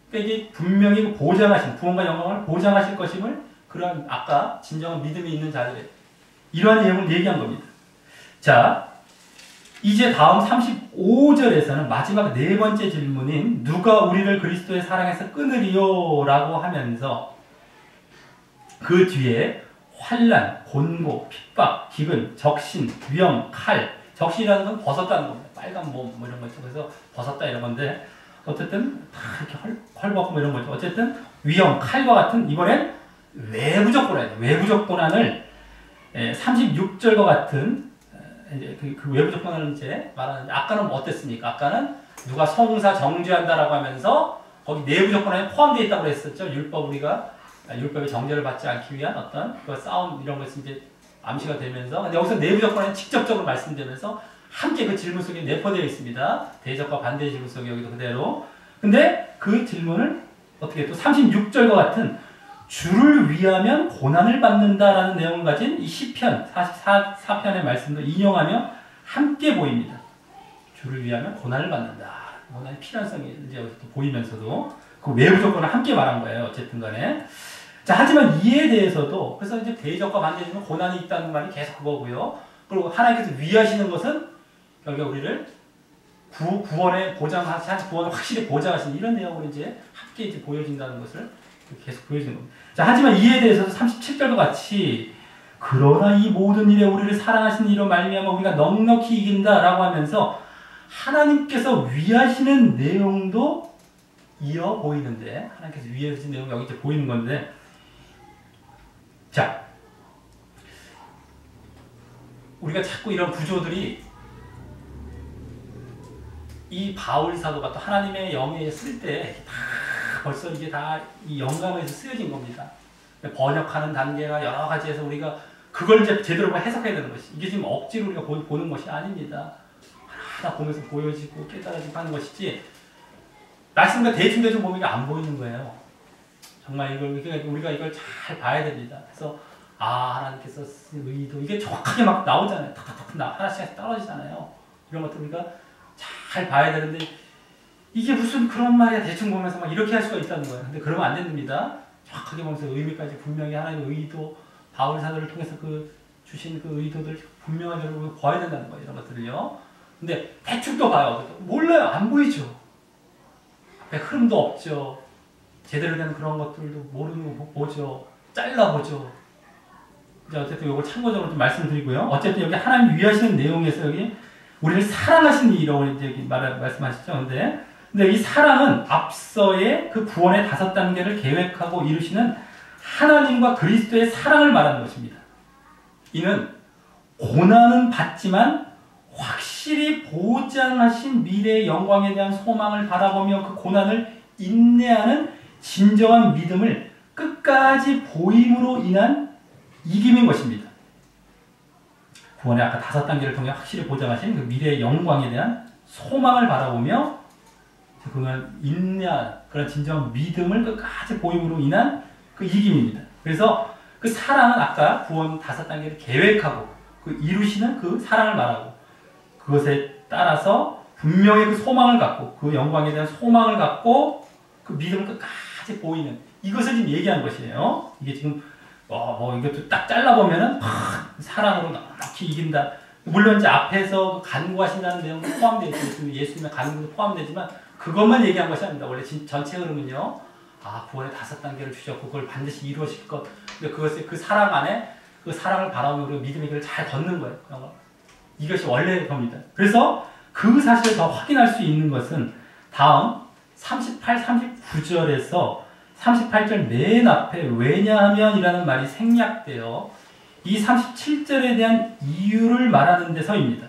그러니까 이게 분명히 보장하신 구원과 영광을 보장하실 것임을 그런 아까 진정한 믿음이 있는 자들의 이러한 내용을 얘기한 겁니다. 자, 이제 다음 35절에서는 마지막 4번째 질문인 누가 우리를 그리스도의 사랑에서 끊으리요? 라고 하면서 그 뒤에 환난, 곤고, 핍박, 기근, 적신, 위험, 칼. 적신이라는 건 벗었다는 겁니다. 빨간 몸 뭐 이런 거죠. 그래서 벗었다 이런 건데 어쨌든 다 이렇게 헐벗고 뭐 이런 거죠. 어쨌든 위험, 칼과 같은 이번엔 외부적 고난이에요. 외부적 고난을 36절과 같은 이제 그 외부적 고난을 이제 말하는데 아까는 뭐 어땠습니까? 아까는 누가 송사 정죄한다라고 하면서 거기 내부적 고난이 포함되어 있다고 했었죠. 율법의 정죄를 받지 않기 위한 어떤 그 싸움 이런 것이 이제 암시가 되면서 근데 여기서 내부적 고난이 직접적으로 말씀되면서 함께 그 질문 속에 내포되어 있습니다. 대적과 반대의 질문 속에 여기도 그대로. 근데 그 질문을 어떻게 또 36절과 같은 주를 위하면 고난을 받는다라는 내용을 가진 이 시편 44편의 말씀도 인용하며 함께 보입니다. 주를 위하면 고난을 받는다. 고난의 필요성이 이제 여기서 보이면서도 그 외부 조건을 함께 말한 거예요. 어쨌든 간에. 자, 하지만 이에 대해서도 그래서 이제 대적과 반대는 고난이 있다는 말이 계속 그거고요. 그리고 하나님께서 위하시는 것은 결국 우리를 구원에 구원을 확실히 보장하시는 이런 내용으로 이제 함께 이제 보여진다는 것을 계속 보여주는 겁니다. 자, 하지만 이에 대해서도 37절과 같이 그러나 이 모든 일에 우리를 사랑하시는 이로 말미암아 우리가 넉넉히 이긴다라고 하면서 하나님께서 위하시는 내용도 이어 보이는데 하나님께서 위하시는 내용이 여기 이제 보이는 건데 자 우리가 자꾸 이런 구조들이 이 바울 사도가 또 하나님의 영에 쓸 때 벌써 이게 다 이 영감에서 쓰여진 겁니다. 번역하는 단계가 여러 가지에서 우리가 그걸 이제 제대로 해석해야 되는 것이 이게 지금 억지로 우리가 보는 것이 아닙니다. 하나 보면서 보여지고 깨달아지고 하는 것이지 말씀과 대충 보면 이게 안 보이는 거예요. 정말 우리가 이걸 잘 봐야 됩니다. 그래서 하나님께서 쓴 의도 이게 정확하게 막 나오잖아요. 탁탁탁 하나씩 떨어지잖아요. 이런 것들 우리가 잘 봐야 되는데 이게 무슨 그런 말이야 대충 보면서 막 이렇게 할 수가 있다는 거예요. 근데 그러면 안 됩니다. 정확하게 보면서 의미까지 분명히 하나님의 의도 바울 사도를 통해서 그 주신 그 의도들 분명하게 여러분 봐야 된다는 거예요. 이런 것들을요. 근데 대충 또 봐요. 몰라요. 안 보이죠. 앞에 흐름도 없죠. 제대로 된 그런 것들도 모르는 거 보죠. 잘라보죠. 이제 어쨌든 이걸 참고적으로 좀 말씀드리고요. 어쨌든 여기 하나님 위하시는 내용에서 여기 우리를 사랑하신 이라고 이제 여기 말씀하시죠. 근데 이 사랑은 앞서의 그 구원의 5단계를 계획하고 이루시는 하나님과 그리스도의 사랑을 말하는 것입니다. 이는 고난은 받지만 확실히 보장하신 미래의 영광에 대한 소망을 바라보며 그 고난을 인내하는 진정한 믿음을 끝까지 보임으로 인한 이김인 것입니다. 구원의 아까 5단계를 통해 확실히 보장하신 그 미래의 영광에 대한 소망을 바라보며 그런 인내한 그런 진정한 믿음을 끝까지 보임으로 인한 그 이김입니다. 그래서 그 사랑은 아까 구원 5단계를 계획하고 그 이루시는 그 사랑을 말하고 그것에 따라서 분명히 그 소망을 갖고 그 영광에 대한 소망을 갖고 그 믿음을 끝까지 보이는 이것을 지금 얘기한 것이에요. 이게 지금 이것도 딱 잘라보면은 사랑으로 넉넉히 이긴다. 물론 이제 앞에서 간구하신다는 내용도 포함되어 있습니다. 예수님의 간구도 포함되지만 그것만 얘기한 것이 아닙니다. 원래 전체 흐름은요. 구원의 5단계를 주셨고 그걸 반드시 이루어질 것. 근데 그것을 그 사랑 안에 그 사랑을 바라보며 우리가 믿음의 길을 잘 걷는 거예요. 이것이 원래의 겁니다. 그래서 그 사실을 더 확인할 수 있는 것은 다음 38, 39절에서 38절 맨 앞에 왜냐하면 이라는 말이 생략되어 이 37절에 대한 이유를 말하는 데서입니다.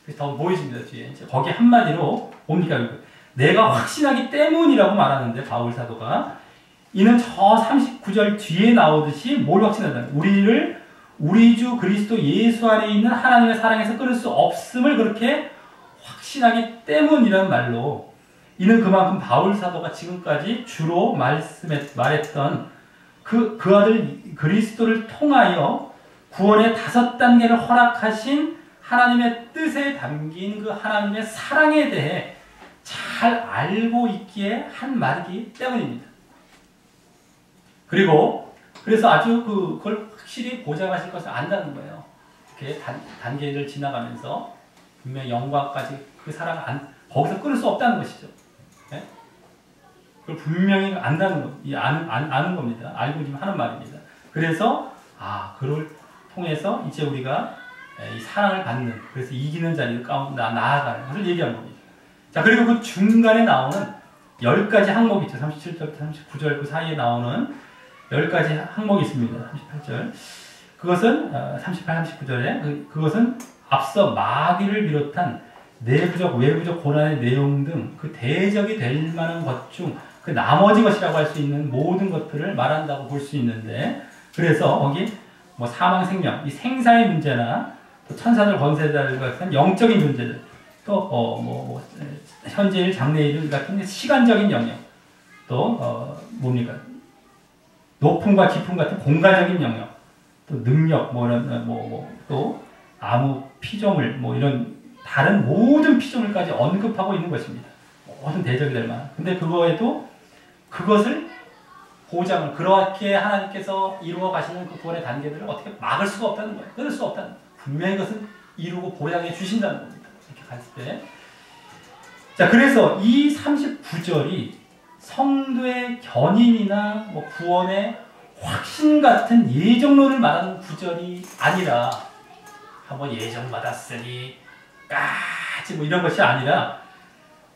그래서 더 보여집니다. 뒤에 이제 거기 한마디로 뭡니까? 내가 확신하기 때문이라고 말하는데 바울 사도가 이는 저 39절 뒤에 나오듯이 뭘 확신한다? 우리를 우리 주 그리스도 예수 안에 있는 하나님의 사랑에서 끊을 수 없음을 그렇게 확신하기 때문이라는 말로 이는 그만큼 바울 사도가 지금까지 주로 말했던 그 아들 그리스도를 통하여 구원의 5단계를 허락하신 하나님의 뜻에 담긴 그 하나님의 사랑에 대해 잘 알고 있기에 한 말이기 때문입니다. 그래서 아주 그걸 확실히 보장하실 것을 안다는 거예요. 이렇게 단계를 지나가면서 분명히 영광까지 그 사랑을 거기서 끊을 수 없다는 것이죠. 네? 그걸 분명히 안다는 거, 아는 겁니다. 알고 지금 하는 말입니다. 그래서 그걸 통해서 이제 우리가 이 사랑을 받는, 그래서 이기는 자리 가운데 나아가는 것을 얘기한 겁니다. 자, 그리고 그 중간에 나오는 10가지 항목이 있죠. 37절부터 39절 그 사이에 나오는 10가지 항목이 있습니다. 38절. 그것은 38, 39절에 그것은 앞서 마귀를 비롯한 내부적, 외부적 고난의 내용 등 그 대적이 될 만한 것 중 그 나머지 것이라고 할 수 있는 모든 것들을 말한다고 볼 수 있는데, 그래서 거기 사망, 생명, 이 생사의 문제나 또 천사들, 권세자들 같은 영적인 문제들, 또 현재일, 장래일 같은 시간적인 영역, 또 뭡니까? 높음과 깊음 같은 공간적인 영역, 또 능력, 또 아무 피조물, 이런 다른 모든 피조물까지 언급하고 있는 것입니다. 모든 대적이 될 만한. 근데 그거에도 그것을 보장을, 그렇게 하나님께서 이루어 가시는 그 구원의 단계들을 어떻게 막을 수가 없다는 거예요. 끊을 수 없다는 거예요. 분명히 그것은 이루고 보장해 주신다는 겁니다. 이렇게 갔을 때. 자, 그래서 이 39절이 성도의 견인이나 구원의 확신 같은 예정론을 말하는 구절이 아니라 한번 예정받았으니 까지 이런 것이 아니라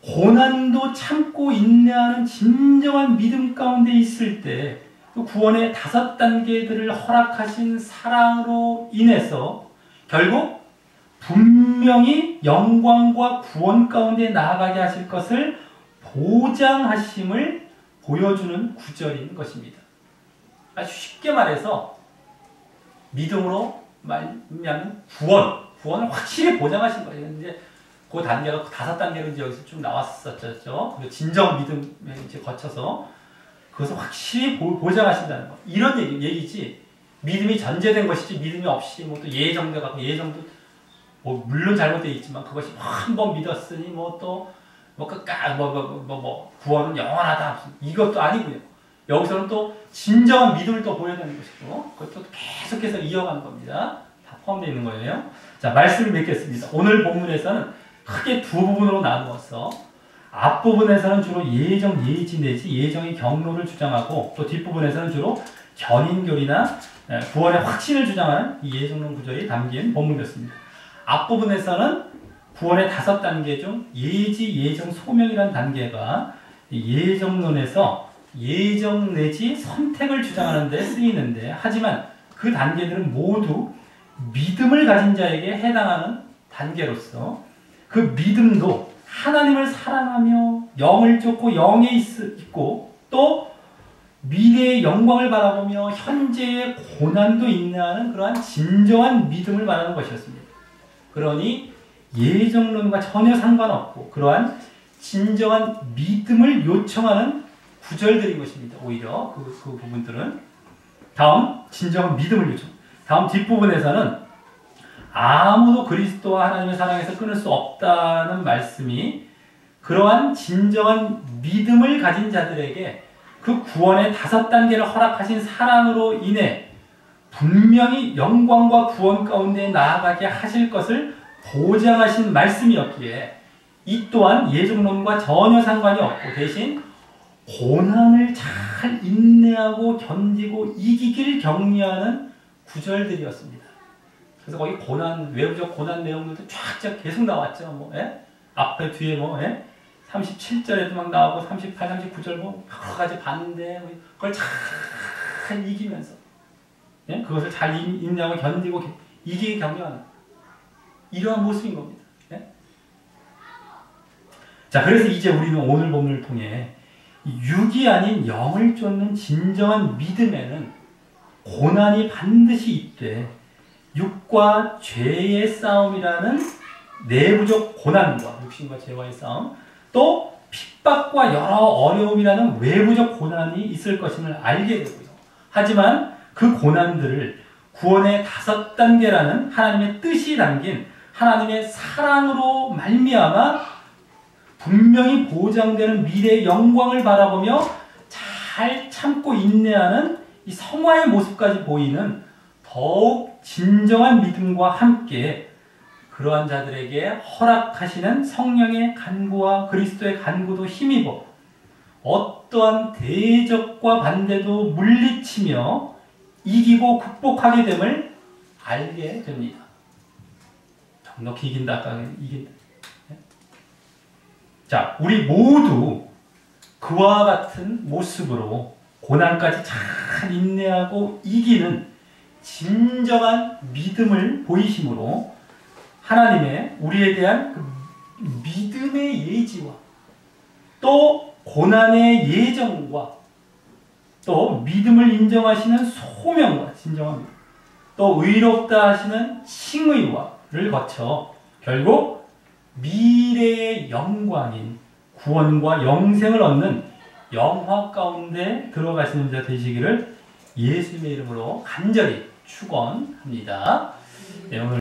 고난도 참고 인내하는 진정한 믿음 가운데 있을 때 그 구원의 5단계들을 허락하신 사랑으로 인해서 결국 분명히 영광과 구원 가운데 나아가게 하실 것을 보장하심을 보여주는 구절인 것입니다. 아주 쉽게 말해서 믿음으로 말하면 구원을 확실히 보장하신 거예요. 이제 그 단계가 5단계로 이제 여기서 쭉 나왔었죠. 진정 믿음에 이제 거쳐서 그것을 확실히 보장하신다는 거. 이런 얘기지. 믿음이 전제된 것이지 믿음이 없이 또 예정되고 예정도 물론 잘못되어 있지만 그것이 한 번 믿었으니 구원은 영원하다. 이것도 아니고요. 여기서는 또 진정한 믿음을 또 보여주는 것이고 그것도 계속해서 이어가는 겁니다. 다 포함되어 있는 거예요. 자, 말씀을 맺겠습니다. 오늘 본문에서는 크게 두 부분으로 나누어서 앞부분에서는 주로 예정, 예지 내지 예정의 경로를 주장하고 또 뒷부분에서는 주로 견인교리나 구원의 확신을 주장하는 이 예정론 구절이 담긴 본문이었습니다. 앞부분에서는 구원의 5단계 중 예지, 예정, 소명이라는 단계가 예정론에서 예정 내지 선택을 주장하는 데 쓰이는데, 하지만 그 단계들은 모두 믿음을 가진 자에게 해당하는 단계로서 그 믿음도 하나님을 사랑하며 영을 쫓고 영에 있고 또 미래의 영광을 바라보며 현재의 고난도 인내하는 그러한 진정한 믿음을 말하는 것이었습니다. 그러니 예정론과 전혀 상관없고 그러한 진정한 믿음을 요청하는 구절들인 것입니다. 오히려 그 부분들은 다음 진정한 믿음을 요청. 다음 뒷부분에서는 아무도 그리스도와 하나님의 사랑에서 끊을 수 없다는 말씀이 그러한 진정한 믿음을 가진 자들에게 그 구원의 5단계를 허락하신 사랑으로 인해 분명히 영광과 구원 가운데 나아가게 하실 것을 보장하신 말씀이었기에 이 또한 예정론과 전혀 상관이 없고 대신 고난을 잘 인내하고 견디고 이기길 격려하는 구절들이었습니다. 그래서 거기 고난, 외부적 고난 내용들도 쫙쫙 계속 나왔죠. 뭐, 예? 앞에 뒤에 뭐, 예? 37절에도 막 나오고 38, 39절 뭐 여러 가지 봤는데 그걸 잘 이기면서, 예? 그것을 잘 인내하고 견디고 이기길 격려하는 이러한 모습인 겁니다. 예? 자, 그래서 이제 우리는 오늘 본문을 통해 육이 아닌 영을 쫓는 진정한 믿음에는 고난이 반드시 있되 육과 죄의 싸움이라는 내부적 고난과 육신과 죄와의 싸움, 또 핍박과 여러 어려움이라는 외부적 고난이 있을 것임을 알게 되고요. 하지만 그 고난들을 구원의 5단계라는 하나님의 뜻이 담긴 하나님의 사랑으로 말미암아 분명히 보장되는 미래의 영광을 바라보며 잘 참고 인내하는 이 성화의 모습까지 보이는 더욱 진정한 믿음과 함께 그러한 자들에게 허락하시는 성령의 간구와 그리스도의 간구도 힘입어 어떠한 대적과 반대도 물리치며 이기고 극복하게 됨을 알게 됩니다. 넉넉히 이긴다, 아까 이긴다. 자, 우리 모두 그와 같은 모습으로 고난까지 잘 인내하고 이기는 진정한 믿음을 보이심으로 하나님의 우리에 대한 그 믿음의 예지와 또 고난의 예정과 또 믿음을 인정하시는 소명과 진정한 믿음, 또 의롭다 하시는 칭의와를 거쳐 결국 미래의 영광인 구원과 영생을 얻는 영화 가운데 들어가시는 자 되시기를 예수님의 이름으로 간절히 축원합니다. 네, 오늘